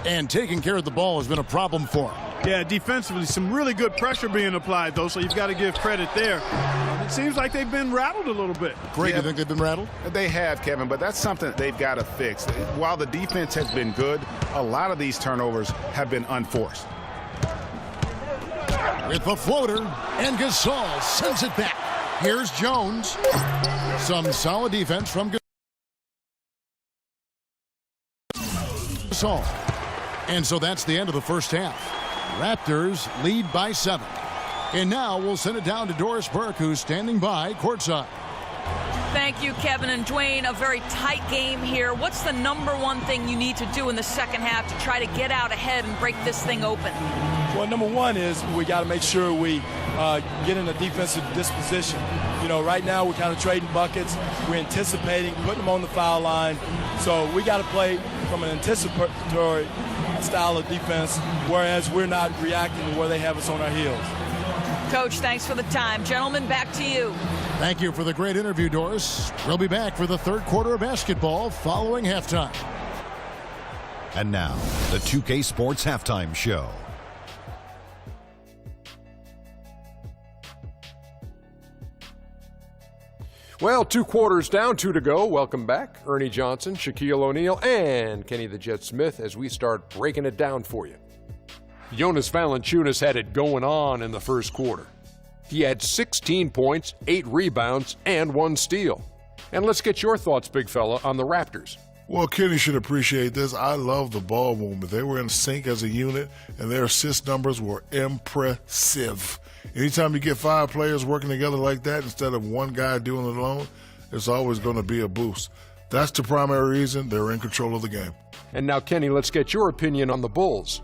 And taking care of the ball has been a problem for them. Yeah, defensively, some really good pressure being applied, though, so you've got to give credit there. It seems like they've been rattled a little bit. Greg, you think they've been rattled? They have, Kevin, but that's something they've got to fix. While the defense has been good, a lot of these turnovers have been unforced. With the floater, and Gasol sends it back. Here's Jones. Some solid defense from Gasol. And so that's the end of the first half. Raptors lead by 7. And now we'll send it down to Doris Burke, who's standing by courtside. Thank you, Kevin and Dwayne. A very tight game here. What's the number one thing you need to do in the second half to try to get out ahead and break this thing open? Well, number one is we got to make sure we get in a defensive disposition. You know, right now we're kind of trading buckets. We're anticipating, putting them on the foul line. So we got to play from an anticipatory style of defense, whereas we're not reacting to where they have us on our heels. Coach, thanks for the time. Gentlemen, back to you. Thank you for the great interview, Doris. We'll be back for the third quarter of basketball following halftime. And now, the 2K Sports Halftime Show. Well, 2 quarters down, 2 to go. Welcome back, Ernie Johnson, Shaquille O'Neal, and Kenny the Jet Smith as we start breaking it down for you. Jonas Valanciunas had it going on in the first quarter. He had 16 points, 8 rebounds, and 1 steal. And let's get your thoughts, big fella, on the Raptors. Well, Kenny should appreciate this. I love the ball movement. They were in sync as a unit, and their assist numbers were impressive. Anytime you get 5 players working together like that instead of one guy doing it alone, it's always going to be a boost. That's the primary reason they're in control of the game. And now, Kenny, let's get your opinion on the Bulls.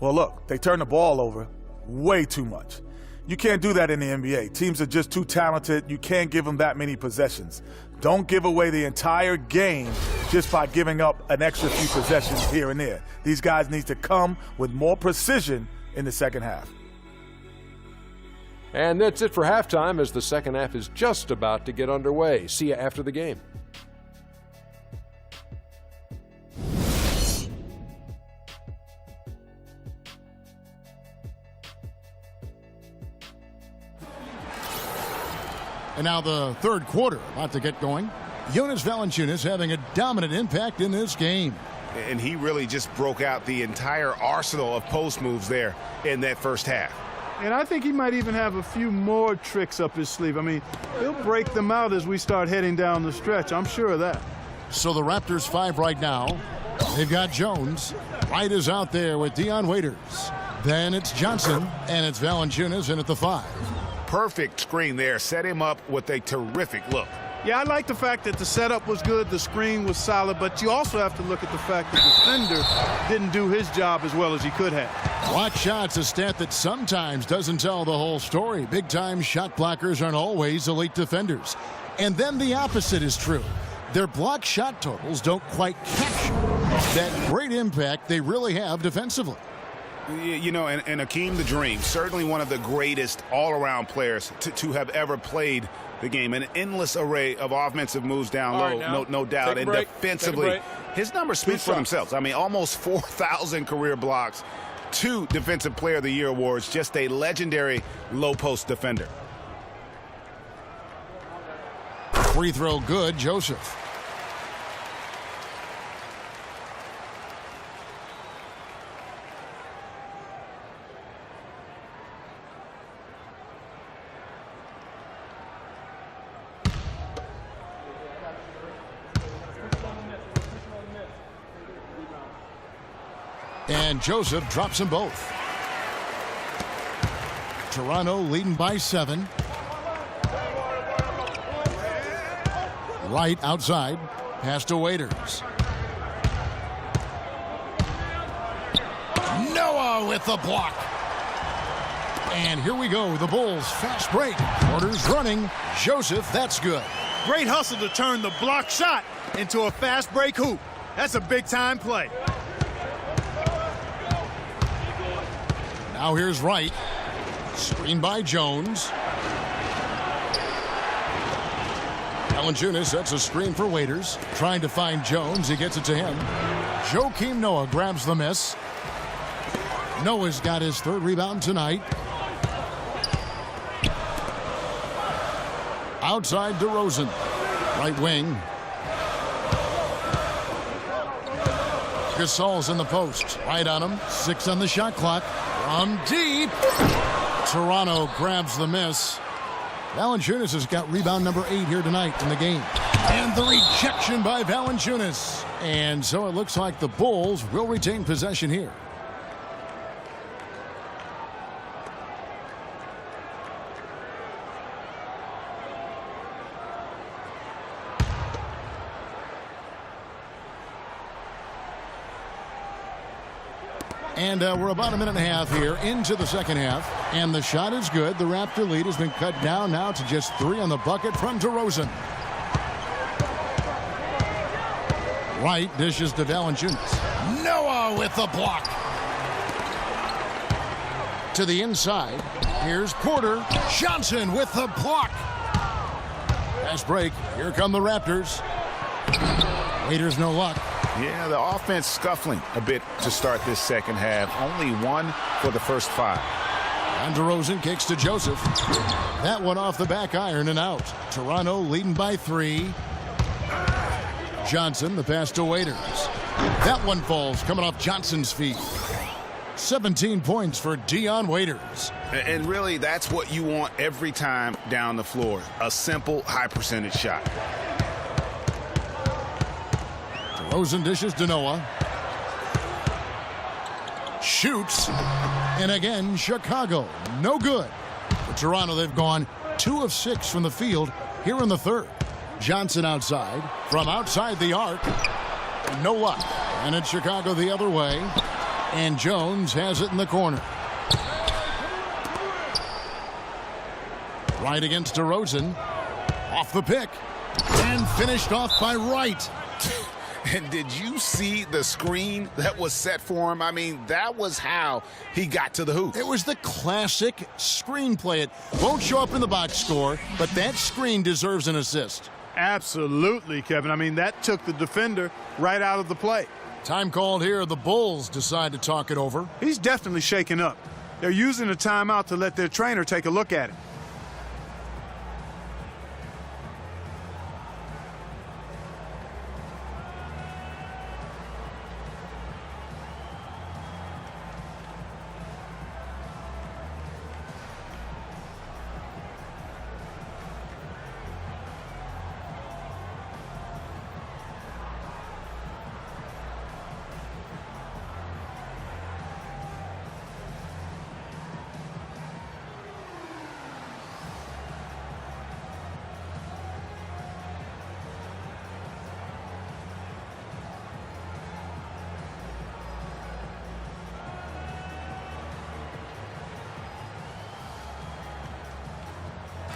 Well, look, they turn the ball over way too much. You can't do that in the NBA. Teams are just too talented. You can't give them that many possessions. Don't give away the entire game just by giving up an extra few possessions here and there. These guys need to come with more precision in the second half. And that's it for halftime as the second half is just about to get underway. See you after the game. And now the third quarter about to get going. Jonas Valanciunas having a dominant impact in this game. And he really just broke out the entire arsenal of post moves there in that first half. And I think he might even have a few more tricks up his sleeve. I mean, he'll break them out as we start heading down the stretch. I'm sure of that. So the Raptors 5 right now. They've got Jones. White is out there with Dion Waiters. Then it's Johnson, and it's Valanciunas in at the 5. Perfect screen there. Set him up with a terrific look. Yeah, I like the fact that the setup was good, the screen was solid, but you also have to look at the fact that the defender didn't do his job as well as he could have. Block shots, a stat that sometimes doesn't tell the whole story. Big-time shot blockers aren't always elite defenders. And then the opposite is true. Their block shot totals don't quite capture that great impact they really have defensively. You know, and Akeem the Dream, certainly one of the greatest all-around players to have ever played the game. An endless array of offensive moves down low, no doubt. And defensively, his numbers speak for themselves. I mean, almost 4,000 career blocks, 2 Defensive Player of the Year awards, just a legendary low-post defender. Free throw good, Joseph. And Joseph drops them both. Toronto leading by 7. Wright outside. Pass to Waiters. Noah with the block. And here we go. The Bulls fast break. Porter's running. Joseph, that's good. Great hustle to turn the block shot into a fast break hoop. That's a big-time play. Now here's Wright. Screen by Jones. Valanciunas sets a screen for Waiters. Trying to find Jones. He gets it to him. Joakim Noah grabs the miss. Noah's got his 3rd rebound tonight. Outside DeRozan. Right wing. Gasol's in the post. Right on him. 6 on the shot clock. From deep. Toronto grabs the miss. Valanciunas has got rebound number 8 here tonight in the game. And the rejection by Valanciunas. And so it looks like the Bulls will retain possession here. And we're about a minute and a half here into the second half. And the shot is good. The Raptor lead has been cut down now to just 3 on the bucket from DeRozan. Wright dishes to Valanciunas. Noah with the block. To the inside. Here's Porter. Johnson with the block. Fast break. Here come the Raptors. Waiters no luck. Yeah, the offense scuffling a bit to start this second half. Only 1 for the first 5. And DeRozan kicks to Joseph. That one off the back iron and out. Toronto leading by 3. Johnson, the pass to Waiters. That one falls coming off Johnson's feet. 17 points for Dion Waiters. And really, that's what you want every time down the floor. A simple, high-percentage shot. DeRozan dishes to Noah. Shoots. And again, Chicago. No good. For Toronto, they've gone 2 of 6 from the field here in the 3rd. Johnson outside. From outside the arc. No luck. And it's Chicago the other way. And Jones has it in the corner. Right against DeRozan. Off the pick. And finished off by Wright. And did you see the screen that was set for him? I mean, that was how he got to the hoop. It was the classic screen play. It won't show up in the box score, but that screen deserves an assist. Absolutely, Kevin. I mean, that took the defender right out of the play. Time called here. The Bulls decide to talk it over. He's definitely shaken up. They're using a timeout to let their trainer take a look at it.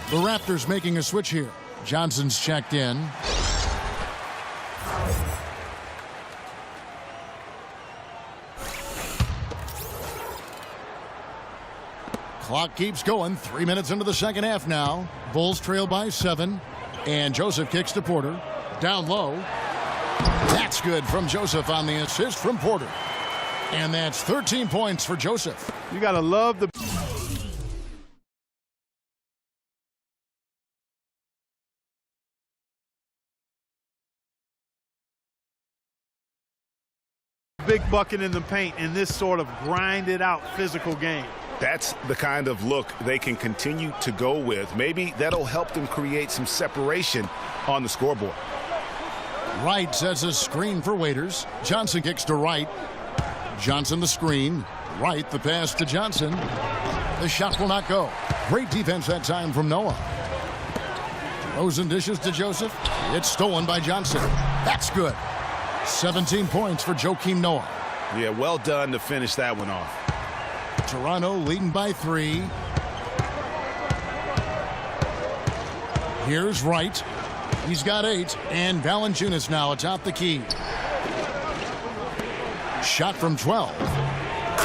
The Raptors making a switch here. Johnson's checked in. Clock keeps going. 3 minutes into the second half now. Bulls trail by 7. And Joseph kicks to Porter. Down low. That's good from Joseph on the assist from Porter. And that's 13 points for Joseph. You got to love the big bucket in the paint in this sort of grinded out physical game. That's the kind of look they can continue to go with. Maybe that'll help them create some separation on the scoreboard. Wright sets a screen for Waiters. Johnson kicks to Wright. Johnson the screen. Wright the pass to Johnson. The shot will not go. Great defense that time from Noah. Rosen dishes to Joseph. It's stolen by Johnson. That's good. 17 points for Joakim Noah. Yeah, well done to finish that one off. Toronto leading by 3. Here's Wright. He's got 8. And Valanciunas now atop the key. Shot from 12.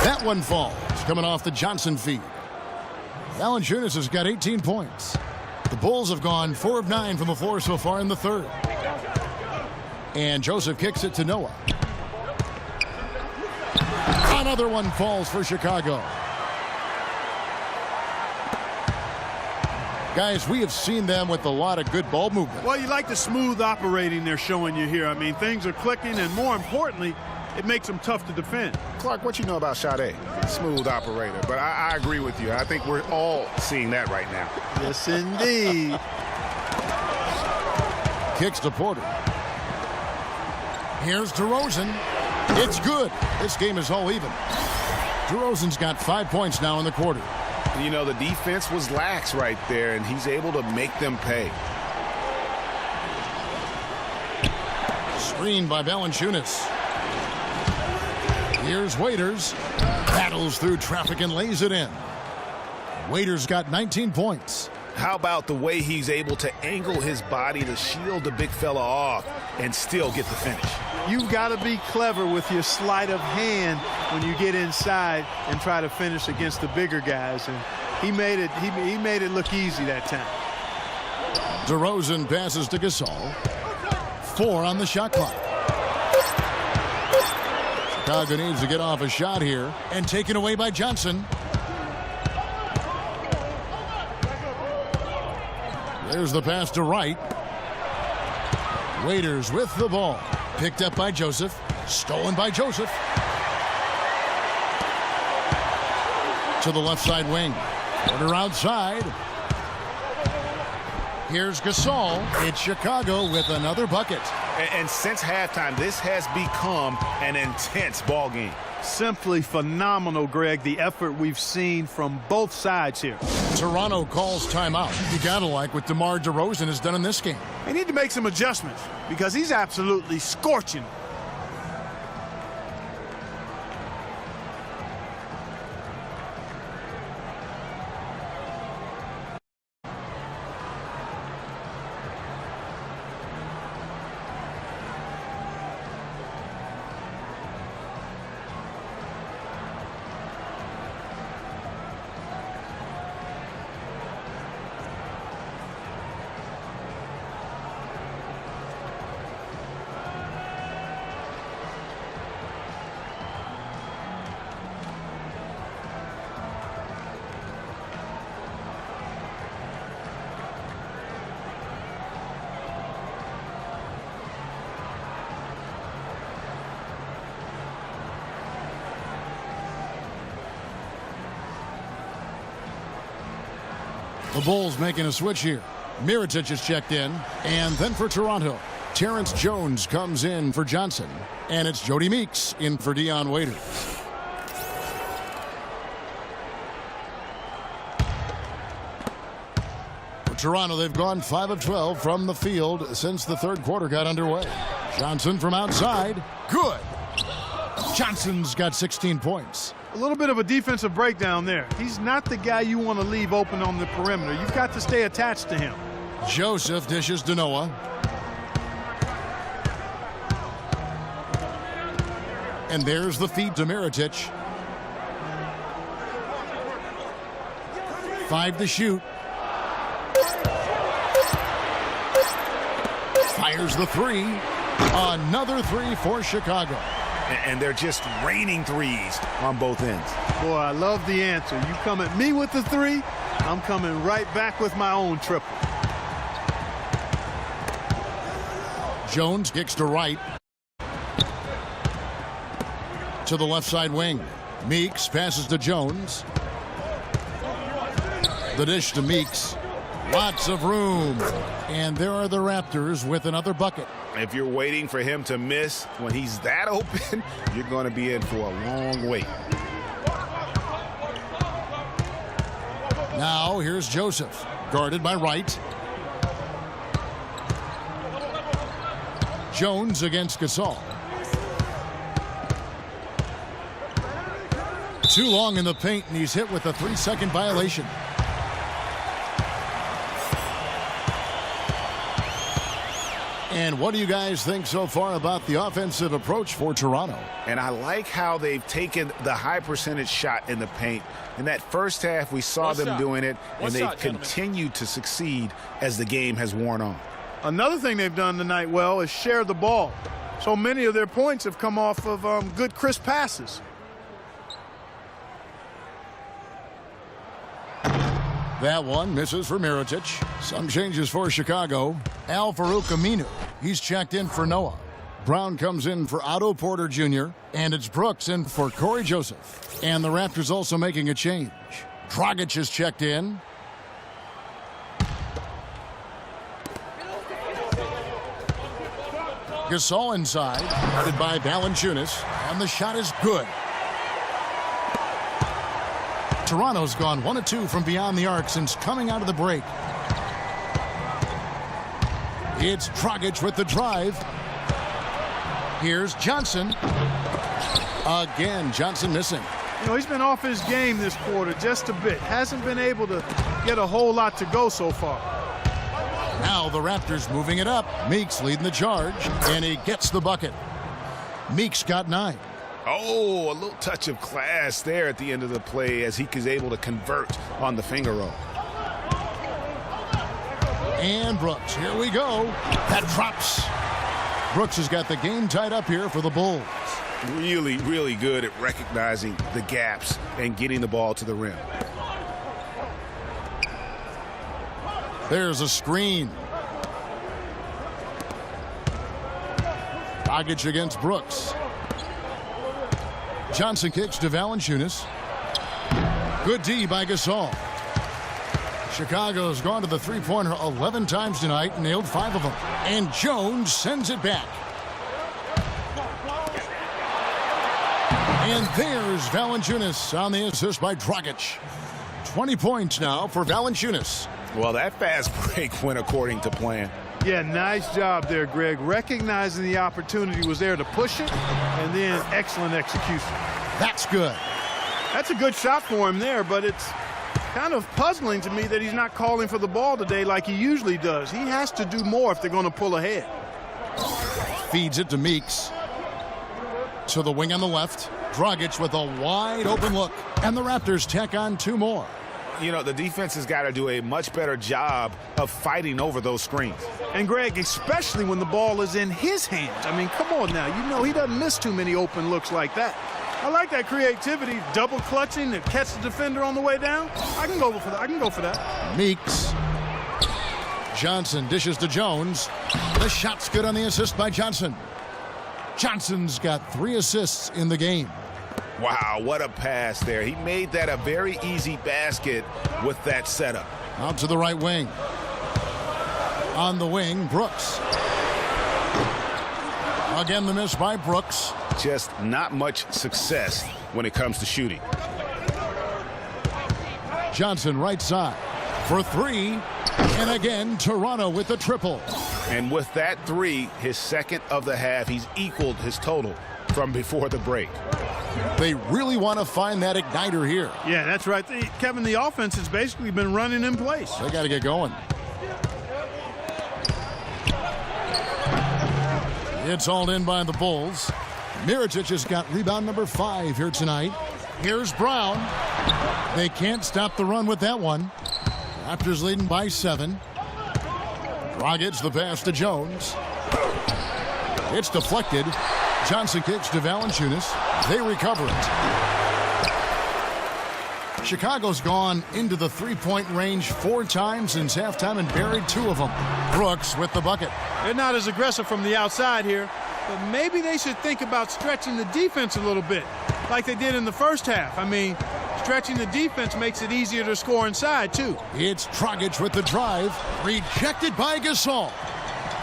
That one falls, coming off the Johnson feed. Valanciunas has got 18 points. The Bulls have gone 4 of 9 from the floor so far in the third. And Joseph kicks it to Noah. Another one falls for Chicago. Guys, we have seen them with a lot of good ball movement. Well, you like the smooth operating they're showing you here. I mean, things are clicking, and more importantly, it makes them tough to defend. Clark, what you know about Sade? Smooth operator. But I agree with you. I think we're all seeing that right now. Yes, indeed. Kicks to Porter. Here's DeRozan. It's good. This game is all even. DeRozan's got 5 points now in the quarter. You know, the defense was lax right there, and he's able to make them pay. Screen by Valanciunas. Here's Waiters. Battles through traffic and lays it in. Waiters got 19 points. How about the way he's able to angle his body to shield the big fella off and still get the finish? You've got to be clever with your sleight of hand when you get inside and try to finish against the bigger guys. And he made it look easy that time. DeRozan passes to Gasol. 4 on the shot clock. Chicago needs to get off a shot here, and taken away by Johnson. There's the pass to Wright. Waiters with the ball. Picked up by Joseph. Stolen by Joseph. To the left side wing. Porter outside. Here's Gasol. It's Chicago with another bucket. And since halftime, this has become an intense ball game. Simply phenomenal, Greg, the effort we've seen from both sides here. Toronto calls timeout. You gotta like what DeMar DeRozan has done in this game. They need to make some adjustments because he's absolutely scorching. The Bulls making a switch here. Mirotic is checked in. And then for Toronto, Terrence Jones comes in for Johnson. And it's Jody Meeks in for Dion Waiters. For Toronto, they've gone 5 of 12 from the field since the third quarter got underway. Johnson from outside. Good. Johnson's got 16 points. A little bit of a defensive breakdown there. He's not the guy you want to leave open on the perimeter. You've got to stay attached to him. Joseph dishes to Noah. And there's the feed to Mirotic. 5 to shoot. Fires the 3. Another 3 for Chicago. And they're just raining threes on both ends. Boy, I love the answer. You come at me with the 3, I'm coming right back with my own triple. Jones kicks to Wright. To the left side wing. Meeks passes to Jones. The dish to Meeks. Lots of room. And there are the Raptors with another bucket. If you're waiting for him to miss when he's that open, you're going to be in for a long wait. Now here's Joseph, guarded by Wright. Jones against Gasol. Too long in the paint, and he's hit with a 3-second violation. And what do you guys think so far about the offensive approach for Toronto? And I like how they've taken the high percentage shot in the paint. In that first half, we saw them doing it, and they've continued to succeed as the game has worn on. Another thing they've done tonight well is share the ball. So many of their points have come off of good, crisp passes. That one misses for Mirotic. Some changes for Chicago. Al-Farouq Aminu. He's checked in for Noah. Brown comes in for Otto Porter Jr. And it's Brooks in for Corey Joseph. And the Raptors also making a change. Dragic is checked in. Gasol inside. Guarded by Valanciunas. And the shot is good. Toronto's gone 1 of 2 from beyond the arc since coming out of the break. It's Dragic with the drive. Here's Johnson. Again, Johnson missing. You know, he's been off his game this quarter just a bit. Hasn't been able to get a whole lot to go so far. Now the Raptors moving it up. Meeks leading the charge, and he gets the bucket. Meeks got 9. Oh, a little touch of class there at the end of the play as he was able to convert on the finger roll. And Brooks, here we go. That drops. Brooks has got the game tied up here for the Bulls. Really, really good at recognizing the gaps and getting the ball to the rim. There's a screen. Dragic against Brooks. Johnson kicks to Valanciunas. Good D by Gasol. Chicago's gone to the three-pointer 11 times tonight, nailed 5 of them. And Jones sends it back. And there's Valanciunas on the assist by Dragic. 20 points now for Valanciunas. Well, that fast break went according to plan. Yeah, nice job there, Greg. Recognizing the opportunity was there to push it, and then excellent execution. That's good. That's a good shot for him there, but it's kind of puzzling to me that he's not calling for the ball today like he usually does. He has to do more if they're going to pull ahead. Feeds it to Meeks. To the wing on the left. Dragic with a wide open look. And the Raptors tack on 2 more. You know, the defense has got to do a much better job of fighting over those screens. And, Greg, especially when the ball is in his hands. I mean, come on now. You know he doesn't miss too many open looks like that. I like that creativity, double clutching to catch the defender on the way down. I can go for that. Meeks. Johnson dishes to Jones. The shot's good on the assist by Johnson. Johnson's got 3 assists in the game. Wow, what a pass there. He made that a very easy basket with that setup. Out to the right wing. On the wing, Brooks. Again, the miss by Brooks. Just not much success when it comes to shooting. Johnson right side for 3. And again, Toronto with the triple. And with that 3, his second of the half, he's equaled his total from before the break. They really want to find that igniter here. Yeah, that's right. Kevin, the offense has basically been running in place. They got to get going. It's hauled in by the Bulls. Mirotic has got rebound number 5 here tonight. Here's Brown. They can't stop the run with that one. Raptors leading by 7. Dragic the pass to Jones. It's deflected. Johnson kicks to Valanciunas. They recover it. Chicago's gone into the three-point range 4 times since halftime and buried 2 of them. Brooks with the bucket. They're not as aggressive from the outside here, but maybe they should think about stretching the defense a little bit, like they did in the first half. I mean, stretching the defense makes it easier to score inside, too. It's Dragic with the drive. Rejected by Gasol.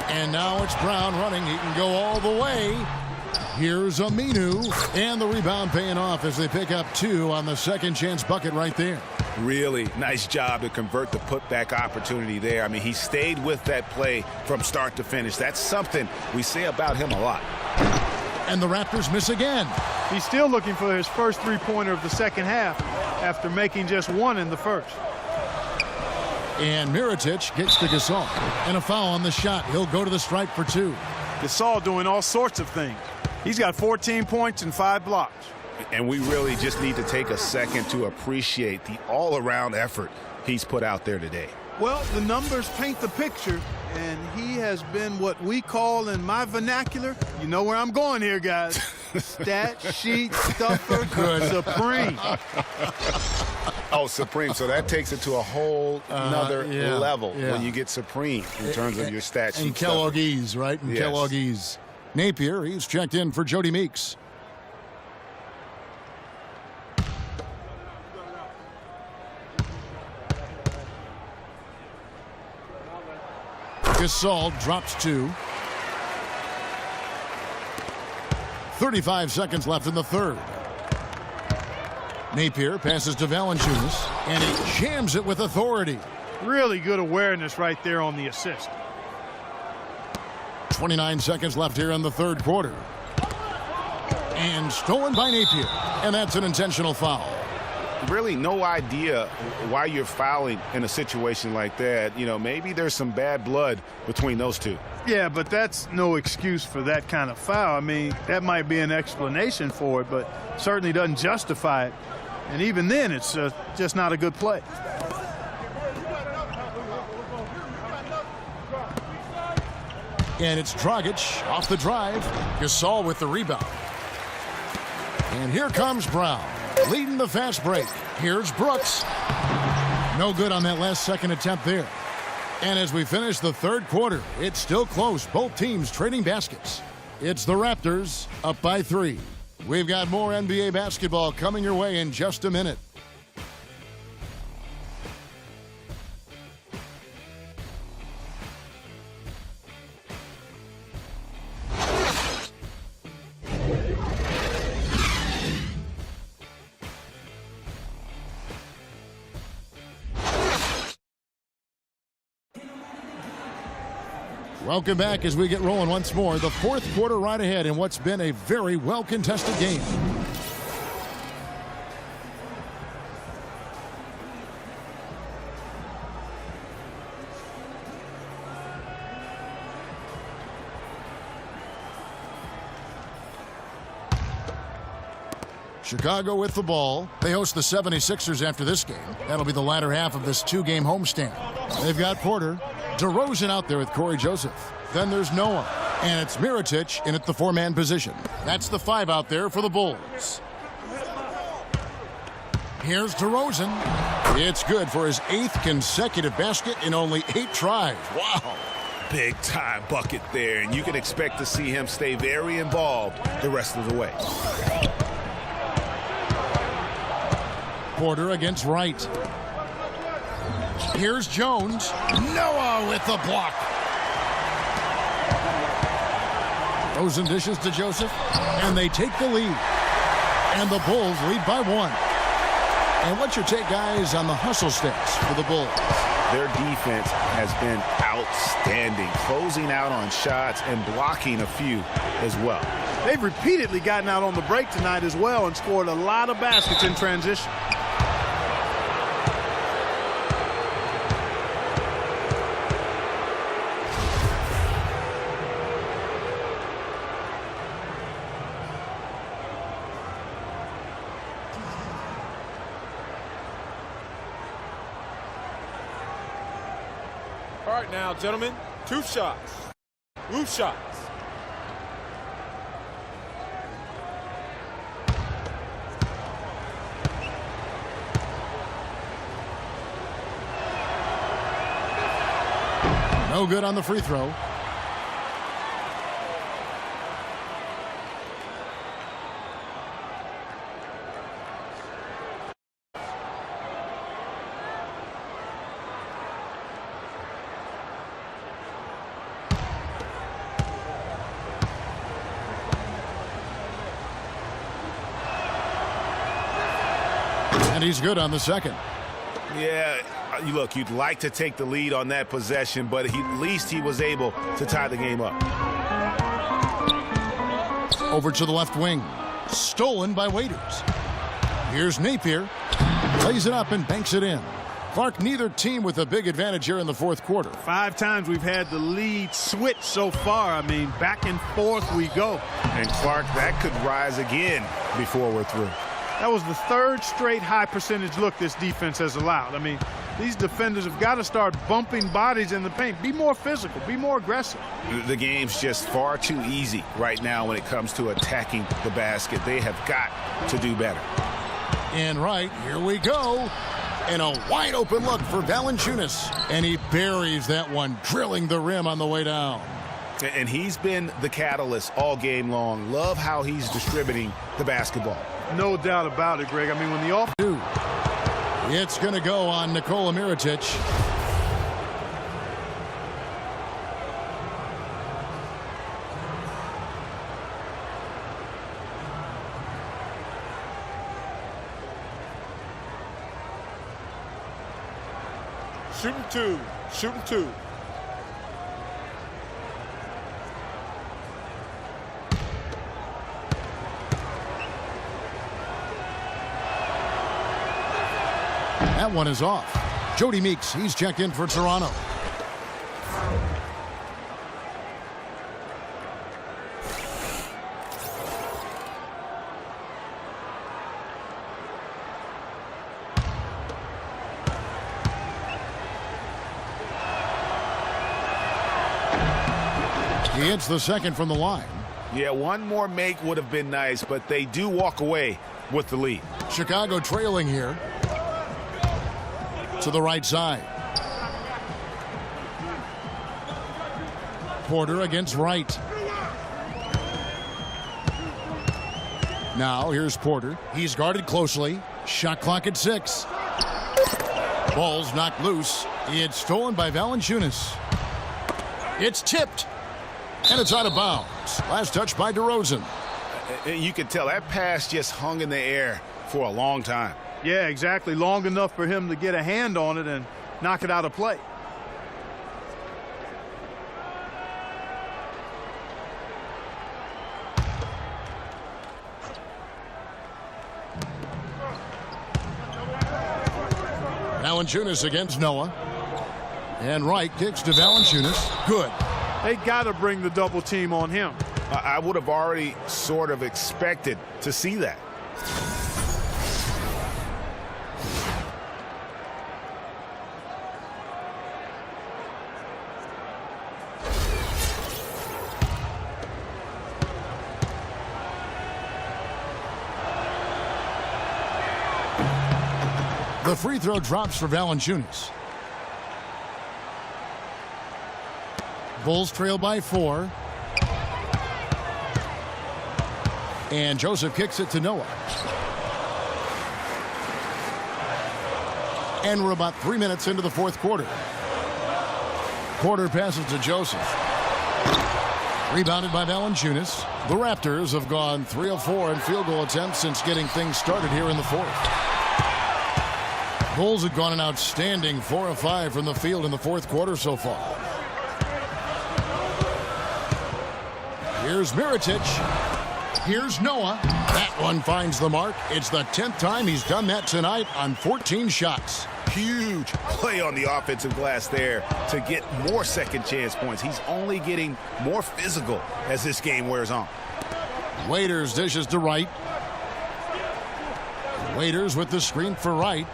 And now it's Brown running. He can go all the way. Here's Aminu. And the rebound paying off as they pick up 2 on the second chance bucket right there. Really nice job to convert the putback opportunity there. I mean, he stayed with that play from start to finish. That's something we say about him a lot. And the Raptors miss again. He's still looking for his first three-pointer of the second half after making just one in the first. And Mirotic gets to Gasol. And a foul on the shot. He'll go to the stripe for 2. Gasol doing all sorts of things. He's got 14 points and 5 blocks. And we really just need to take a second to appreciate the all-around effort he's put out there today. Well, the numbers paint the picture, and he has been what we call in my vernacular, you know where I'm going here, guys, stat sheet stuffer supreme. Oh, supreme. So that takes it to a whole nother level when you get supreme in terms of your stat sheet. And Kelloggese, right? And yes. Kelloggese. Napier, he's checked in for Jody Meeks. Gasol drops 2. 35 seconds left in the third. Napier passes to Valanciunas, and he jams it with authority. Really good awareness right there on the assist. 29 seconds left here in the third quarter. And stolen by Napier, and that's an intentional foul. Really no idea why you're fouling in a situation like that. You know, maybe there's some bad blood between those two. Yeah, but that's no excuse for that kind of foul. I mean, that might be an explanation for it, but certainly doesn't justify it. And even then, it's just not a good play. And it's Dragic off the drive. Gasol with the rebound. And here comes Brown, leading the fast break. Here's Brooks. No good on that last second attempt there. And as we finish the third quarter, it's still close. Both teams trading baskets. It's the Raptors up by 3. We've got more NBA basketball coming your way in just a minute. Welcome back as we get rolling once more. The fourth quarter right ahead in what's been a very well-contested game. Chicago with the ball. They host the 76ers after this game. That'll be the latter half of this 2-game homestand. They've got Porter. DeRozan out there with Corey Joseph. Then there's Noah. And it's Mirotic in at the 4-man position. That's the 5 out there for the Bulls. Here's DeRozan. It's good for his 8th consecutive basket in only 8 tries. Wow. Big time bucket there, and you can expect to see him stay very involved the rest of the way. Porter against Wright. Here's Jones. Noah with the block. Rosen dishes to Joseph, and they take the lead. And the Bulls lead by 1. And what's your take, guys, on the hustle stats for the Bulls? Their defense has been outstanding, closing out on shots and blocking a few as well. They've repeatedly gotten out on the break tonight as well and scored a lot of baskets in transition. All right, now, gentlemen, 2 shots. Roof shots. No good on the free throw. And he's good on the second. Yeah, look, you'd like to take the lead on that possession, but at least he was able to tie the game up. Over to the left wing. Stolen by Waiters. Here's Napier. Plays it up and banks it in. Clark, neither team with a big advantage here in the fourth quarter. 5 times we've had the lead switch so far. I mean, back and forth we go. And Clark, that could rise again before we're through. That was the 3rd straight high percentage look this defense has allowed. I mean, these defenders have got to start bumping bodies in the paint. Be more physical. Be more aggressive. The game's just far too easy right now when it comes to attacking the basket. They have got to do better. And right, here we go. And a wide open look for Valanciunas. And he buries that one, drilling the rim on the way down. And he's been the catalyst all game long. Love how he's distributing the basketball. No doubt about it, Greg. I mean, when the offense... It's going to go on Nikola Mirotic. Shooting 2. Shooting 2. That one is off. Jody Meeks, he's checked in for Toronto. He hits the second from the line. Yeah, one more make would have been nice, but they do walk away with the lead. Chicago trailing here. To the right side. Porter against Wright. Now here's Porter. He's guarded closely. Shot clock at 6. Ball's knocked loose. It's stolen by Valanciunas. It's tipped. And it's out of bounds. Last touch by DeRozan. You could tell that pass just hung in the air for a long time. Yeah, exactly. Long enough for him to get a hand on it and knock it out of play. Valanciunas against Noah. And Wright kicks to Valanciunas. Good. They got to bring the double team on him. I would have already sort of expected to see that. The free throw drops for Valanciunas. Bulls trail by 4. And Joseph kicks it to Noah. And we're about 3 minutes into the fourth quarter. Porter passes to Joseph. Rebounded by Valanciunas. The Raptors have gone 3 of 4 in field goal attempts since getting things started here in the fourth. Bulls have gone an outstanding 4 of 5 from the field in the fourth quarter so far. Here's Mirotic. Here's Noah. That one finds the mark. It's the 10th time he's done that tonight on 14 shots. Huge play on the offensive glass there to get more second chance points. He's only getting more physical as this game wears on. Waiters dishes to Wright. Waiters with the screen for Wright.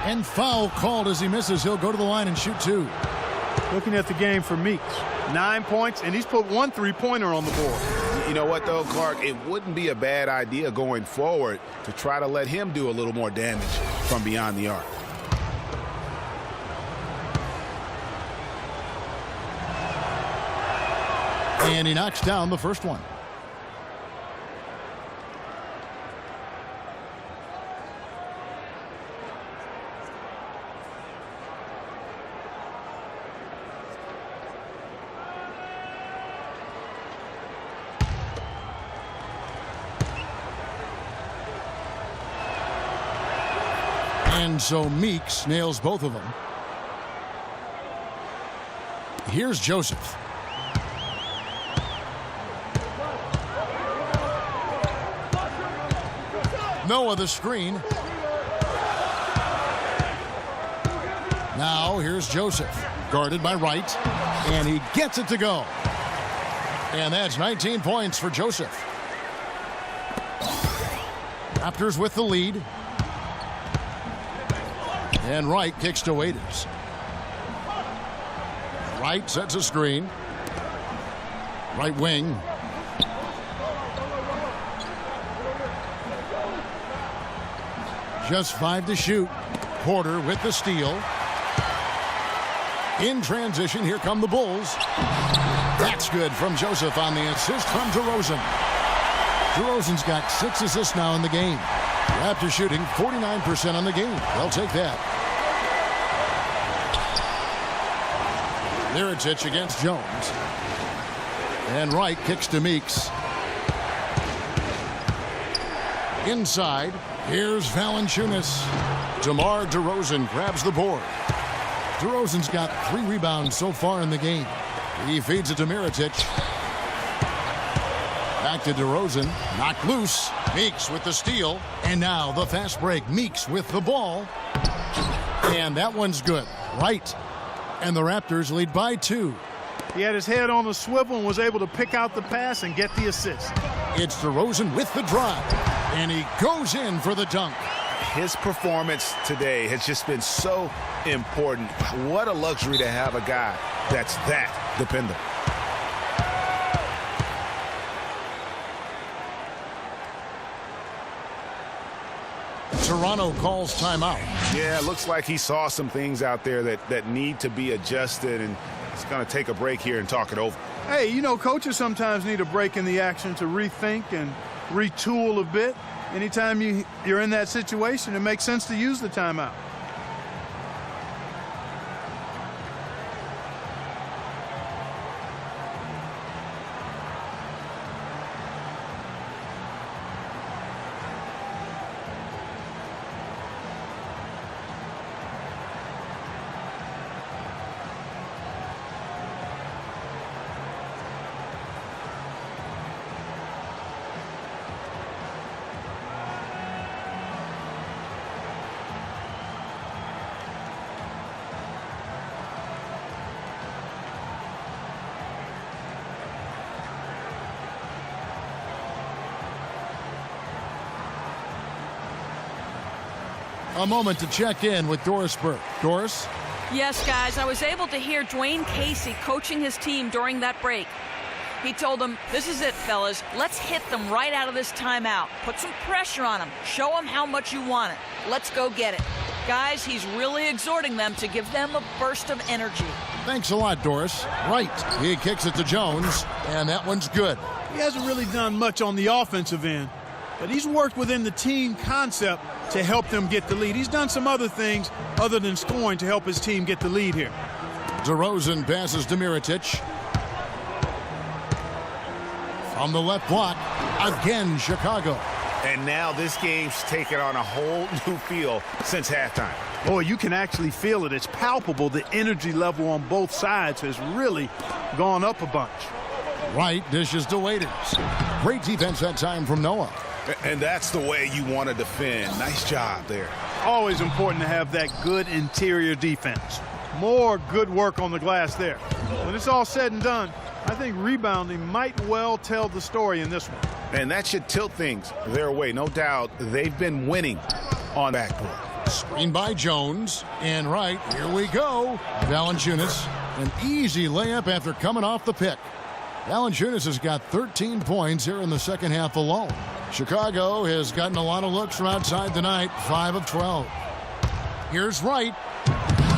And foul called as he misses. He'll go to the line and shoot 2. Looking at the game for Meeks. 9 points, and he's put 1 3-pointer on the board. You know what, though, Clark? It wouldn't be a bad idea going forward to try to let him do a little more damage from beyond the arc. And he knocks down the first one. And so Meeks nails both of them. Here's Joseph. Noah the screen. Now here's Joseph, guarded by Wright, and he gets it to go. And that's 19 points for Joseph. Raptors with the lead. And Wright kicks to Waiters. Wright sets a screen. Right wing. Just 5 to shoot. Porter with the steal. In transition, here come the Bulls. That's good from Joseph on the assist from DeRozan. DeRozan's got 6 assists now in the game. Raptors shooting 49% on the game. They'll take that. Mirotic against Jones. And Wright kicks to Meeks. Inside, here's Valanciunas. DeMar DeRozan grabs the board. DeRozan's got 3 rebounds so far in the game. He feeds it to Mirotic. Back to DeRozan. Knocked loose. Meeks with the steal. And now the fast break. Meeks with the ball. And that one's good. Right. And the Raptors lead by 2. He had his head on the swivel and was able to pick out the pass and get the assist. It's DeRozan with the drive. And he goes in for the dunk. His performance today has just been so important. What a luxury to have a guy that's that dependable. Toronto calls timeout. Yeah, it looks like he saw some things out there that need to be adjusted, and he's going to take a break here and talk it over. Hey, you know, coaches sometimes need a break in the action to rethink and retool a bit. Anytime you're in that situation, it makes sense to use the timeout. A moment to check in with Doris Burke. Doris? Yes, guys, I was able to hear Dwayne Casey coaching his team during that break. He told them, this is it, fellas. Let's hit them right out of this timeout. Put some pressure on them. Show them how much you want it. Let's go get it. Guys, he's really exhorting them to give them a burst of energy. Thanks a lot, Doris. Right. He kicks it to Jones, and that one's good. He hasn't really done much on the offensive end, but he's worked within the team concept to help them get the lead. He's done some other things other than scoring to help his team get the lead here. DeRozan passes to Mirotic. On the left block, again Chicago. And now this game's taken on a whole new feel since halftime. Boy, you can actually feel it. It's palpable. The energy level on both sides has really gone up a bunch. Wright dishes to Waiters. Great defense that time from Noah. And that's the way you want to defend. Nice job there. Always important to have that good interior defense. More good work on the glass there. When it's all said and done, I think rebounding might well tell the story in this one. And that should tilt things their way. No doubt they've been winning on backboard. Screen by Jones. And right, here we go. Valanciunas, an easy layup after coming off the pick. Valanciunas has got 13 points here in the second half alone. Chicago has gotten a lot of looks from outside tonight, 5 of 12. Here's Wright.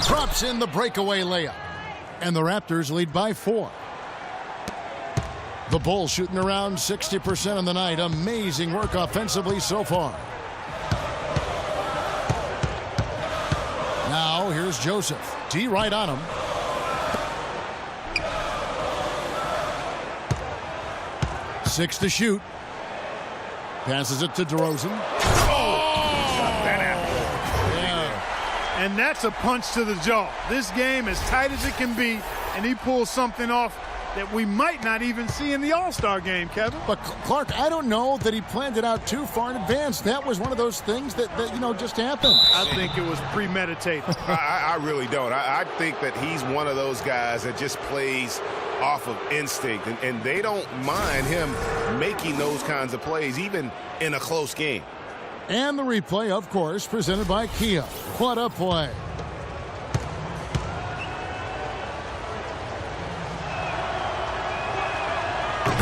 Drops in the breakaway layup. And the Raptors lead by 4. The Bulls shooting around 60% on the night. Amazing work offensively so far. Now here's Joseph. D right on him. Six to shoot. Passes it to DeRozan. Oh! Yeah. And that's a punch to the jaw. This game as tight as it can be, and he pulls something off that we might not even see in the All-Star game, Kevin. But Clark, I don't know that he planned it out too far in advance. That was one of those things that just happened. I think it was premeditated. I really don't. I think that he's one of those guys that just plays off of instinct, and they don't mind him making those kinds of plays, even in a close game. And the replay, of course, presented by Kia. What a play.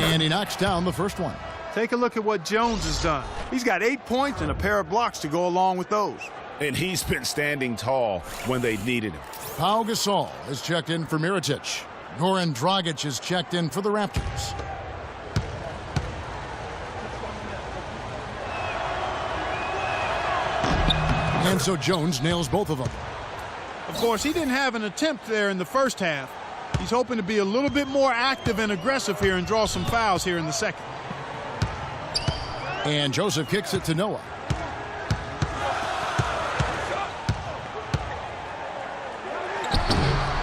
And he knocks down the first one. Take a look at what Jones has done. He's got 8 points and a pair of blocks to go along with those. And he's been standing tall when they needed him. Pau Gasol is checked in for Mirotic. Goran Dragic is checked in for the Raptors. And so Jones nails both of them. Of course, he didn't have an attempt there in the first half. He's hoping to be a little bit more active and aggressive here and draw some fouls here in the second. And Joseph kicks it to Noah.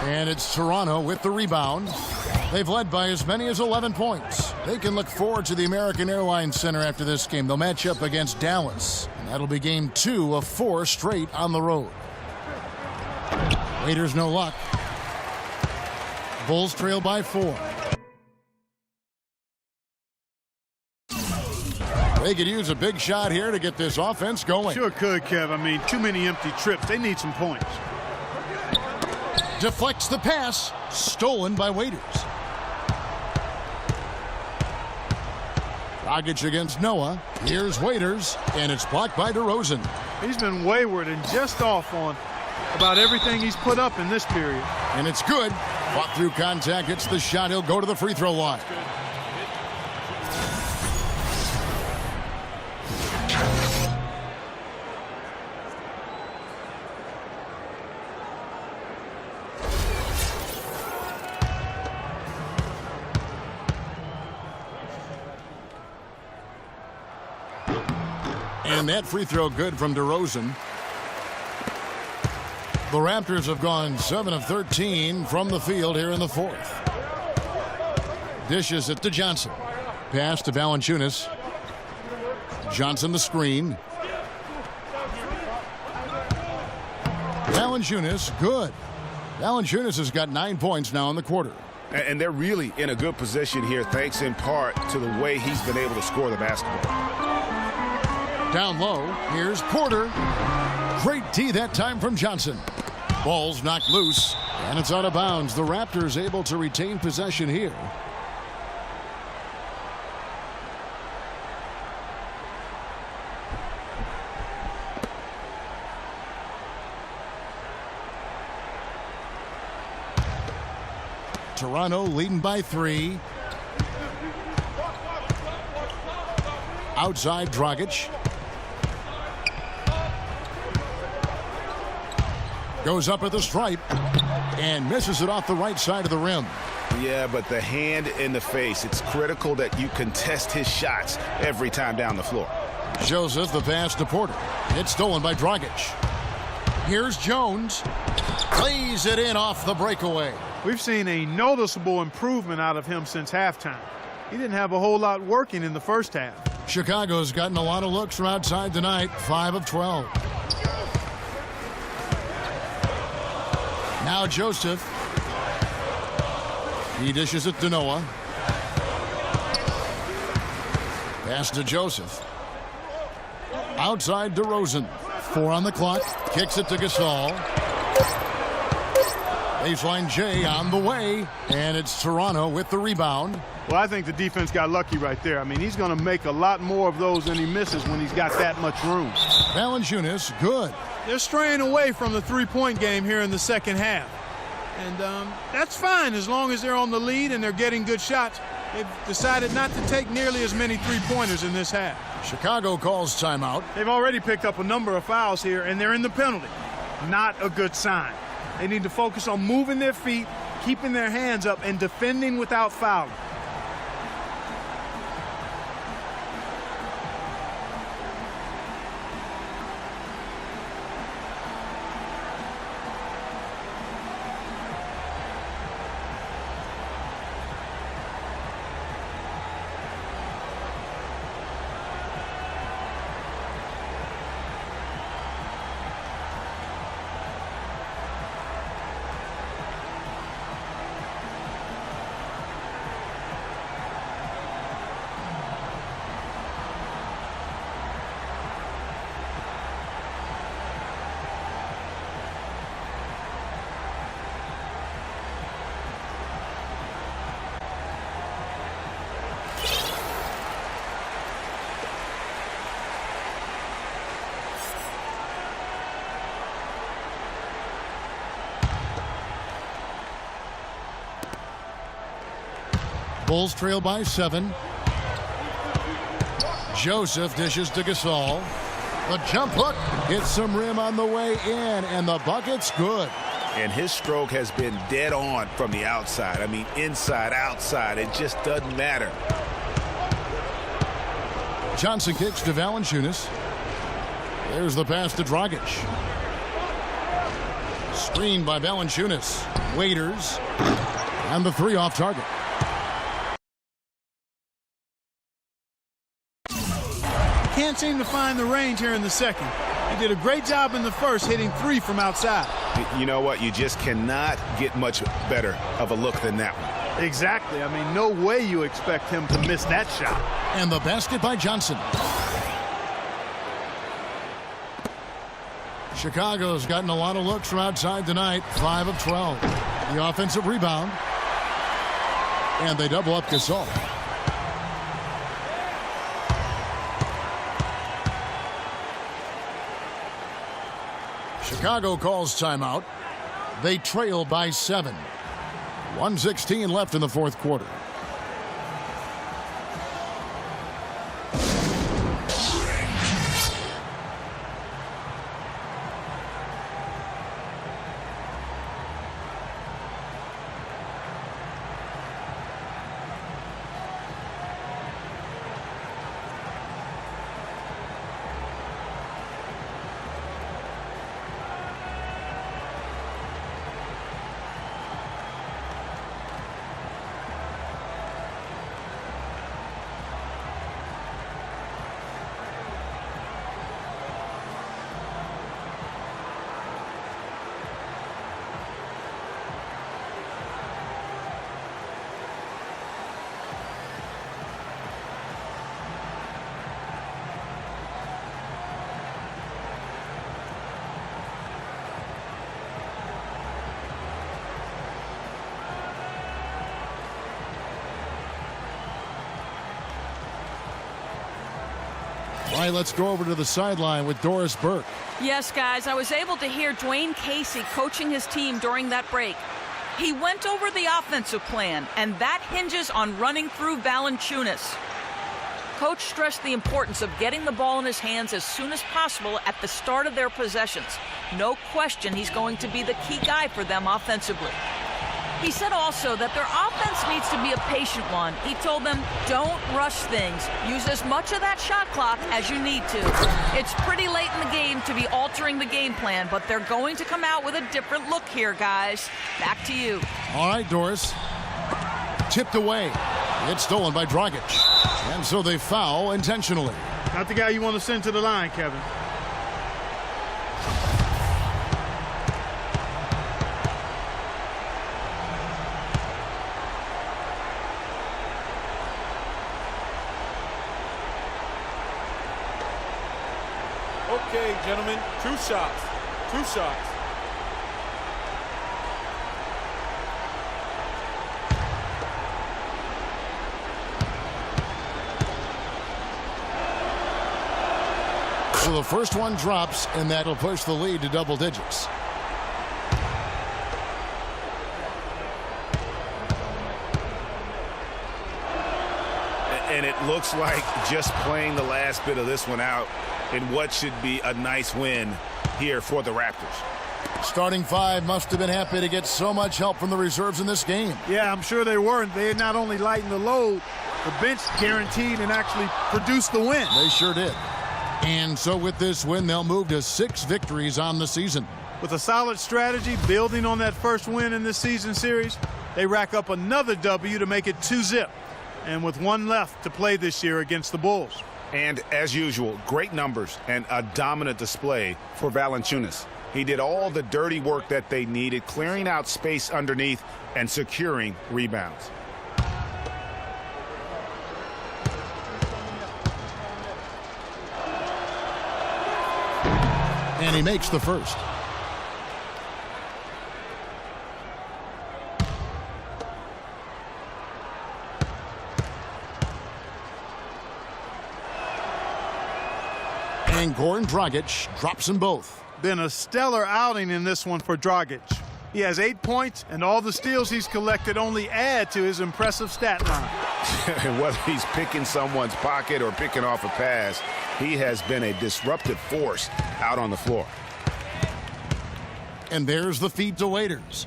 And it's Toronto with the rebound. They've led by as many as 11 points. They can look forward to the American Airlines Center after this game. They'll match up against Dallas. And that'll be game 2 of 4 straight on the road. Raiders no luck. Bulls trail by 4. They could use a big shot here to get this offense going. Sure could, Kev. I mean, too many empty trips. They need some points. Deflects the pass. Stolen by Waiters. Dragic against Noah. Here's Waiters, and it's blocked by DeRozan. He's been wayward and just off on about everything he's put up in this period. And it's good. Fought through contact, hits the shot. He'll go to the free throw line. And that free throw good from DeRozan. The Raptors have gone 7 of 13 from the field here in the fourth. Dishes it to Johnson. Pass to Valanciunas. Johnson the screen. Valanciunas, good. Valanciunas has got 9 points now in the quarter. And they're really in a good position here, thanks in part to the way he's been able to score the basketball. Down low, here's Porter. Great D that time from Johnson. Ball's knocked loose, and it's out of bounds. The Raptors able to retain possession here. Toronto leading by 3. Outside Dragic. Goes up at the stripe and misses it off the right side of the rim. Yeah, but the hand in the face, it's critical that you contest his shots every time down the floor. Joseph, the pass to Porter. It's stolen by Dragic. Here's Jones. Plays it in off the breakaway. We've seen a noticeable improvement out of him since halftime. He didn't have a whole lot working in the first half. Chicago's gotten a lot of looks from outside tonight, 5 of 12. Now Joseph. He dishes it to Noah. Pass to Joseph. Outside DeRozan. 4 on the clock. Kicks it to Gasol. Baseline J on the way. And it's Toronto with the rebound. Well, I think the defense got lucky right there. I mean, he's going to make a lot more of those than he misses when he's got that much room. Valanciunas, good. They're straying away from the three-point game here in the second half. And that's fine as long as they're on the lead and they're getting good shots. They've decided not to take nearly as many three-pointers in this half. Chicago calls timeout. They've already picked up a number of fouls here, and they're in the penalty. Not a good sign. They need to focus on moving their feet, keeping their hands up, and defending without fouling. Bulls trail by 7. Joseph dishes to Gasol. The jump hook hits some rim on the way in, and the bucket's good. And his stroke has been dead on from the outside. I mean, inside, outside, it just doesn't matter. Johnson kicks to Valanciunas. There's the pass to Dragic. Screened by Valanciunas. Waiters. And the 3 off target. Can't seem to find the range here in the second. He did a great job in the first, hitting 3 from outside. You know what? You just cannot get much better of a look than that one. Exactly. I mean, no way you expect him to miss that shot. And the basket by Johnson. Chicago's gotten a lot of looks from outside tonight. 5 of 12. The offensive rebound. And they double up Gasol. Chicago calls timeout. They trail by 7. 1:16 left in the fourth quarter. All right, let's go over to the sideline with Doris Burke. Yes, guys, I was able to hear Dwayne Casey coaching his team during that break. He went over the offensive plan, and that hinges on running through Valanciunas. Coach stressed the importance of getting the ball in his hands as soon as possible at the start of their possessions. No question he's going to be the key guy for them offensively. He said also that their offense needs to be a patient one. He told them, don't rush things. Use as much of that shot clock as you need to. It's pretty late in the game to be altering the game plan, but they're going to come out with a different look here, guys. Back to you. All right, Doris. Tipped away. It's stolen by Dragic. And so they foul intentionally. Not the guy you want to send to the line, Kevin. Okay, gentlemen, 2 shots. 2 shots. So the first one drops, and that'll push the lead to double digits. And it looks like just playing the last bit of this one out in what should be a nice win here for the Raptors. Starting 5 must have been happy to get so much help from the reserves in this game. Yeah, I'm sure they were. They not only lightened the load, the bench guaranteed and actually produced the win. They sure did. And so with this win, they'll move to 6 victories on the season. With a solid strategy, building on that first win in this season series, they rack up another W to make it 2-zip. And with 1 left to play this year against the Bulls. And as usual, great numbers and a dominant display for Valanciunas. He did all the dirty work that they needed, clearing out space underneath and securing rebounds. And he makes the first. And Goran Dragic drops them both. Been a stellar outing in this one for Dragic. He has 8 points, and all the steals he's collected only add to his impressive stat line. Whether he's picking someone's pocket or picking off a pass, he has been a disruptive force out on the floor. And there's the feed to Waiters.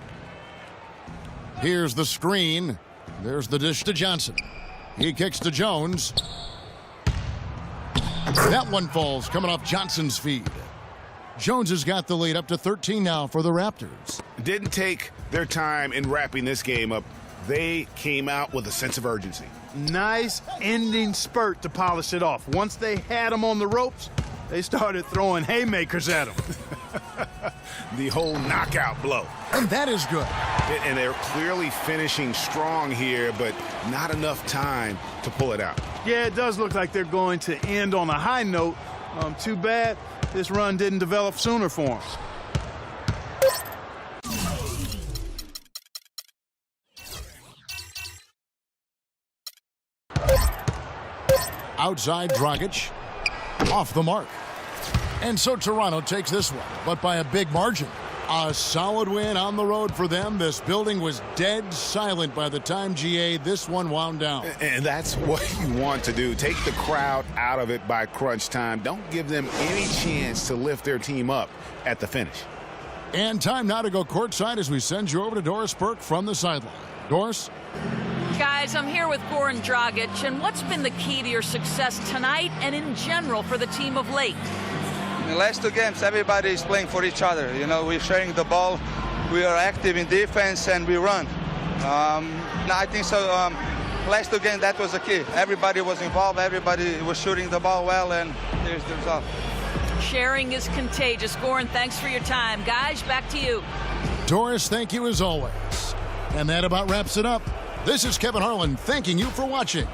Here's the screen. There's the dish to Johnson. He kicks to Jones. That one falls coming off Johnson's feed. Jones has got the lead up to 13 now for the Raptors. Didn't take their time in wrapping this game up. They came out with a sense of urgency. Nice ending spurt to polish it off. Once they had him on the ropes, they started throwing haymakers at him. The whole knockout blow. And that is good. And they're clearly finishing strong here, but not enough time to pull it out. Yeah, it does look like they're going to end on a high note. Too bad this run didn't develop sooner for them. Outside Dragic. Off the mark. And so Toronto takes this one, but by a big margin. A solid win on the road for them. This building was dead silent by the time, GA, this one wound down. And that's what you want to do. Take the crowd out of it by crunch time. Don't give them any chance to lift their team up at the finish. And time now to go courtside as we send you over to Doris Burke from the sideline. Doris? Guys, I'm here with Goran Dragic, and what's been the key to your success tonight and in general for the team of late? In the last 2 games, everybody is playing for each other. You know, we're sharing the ball, we are active in defense, and we run. I think so. Last 2 games, that was the key. Everybody was involved, everybody was shooting the ball well, and here's the result. Sharing is contagious. Goran, thanks for your time. Guys, back to you. Doris, thank you as always. And that about wraps it up. This is Kevin Harlan thanking you for watching.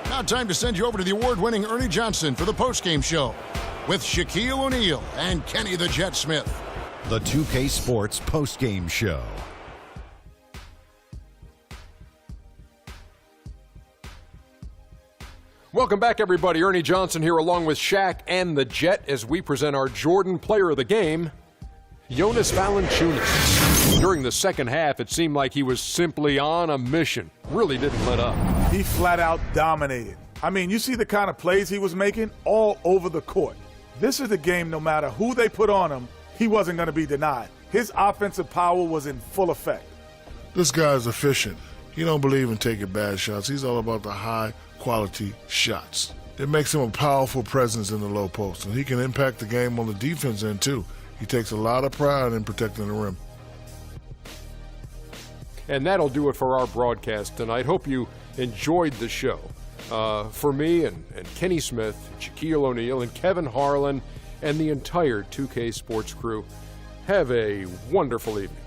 Now time to send you over to the award-winning Ernie Johnson for the postgame show with Shaquille O'Neal and Kenny the Jet Smith. The 2K Sports postgame show. Welcome back, everybody. Ernie Johnson here along with Shaq and the Jet as we present our Jordan Player of the Game, Jonas Valanciunas. During the second half, it seemed like he was simply on a mission. Really didn't let up. He flat out dominated. I mean, you see the kind of plays he was making all over the court. This is the game, no matter who they put on him, he wasn't going to be denied. His offensive power was in full effect. This guy is efficient. He don't believe in taking bad shots. He's all about the high-quality shots. It makes him a powerful presence in the low post, and he can impact the game on the defense end, too. He takes a lot of pride in protecting the rim. And that'll do it for our broadcast tonight. Hope you enjoyed the show. For me and Kenny Smith, Shaquille O'Neal, and Kevin Harlan, and the entire 2K Sports crew, have a wonderful evening.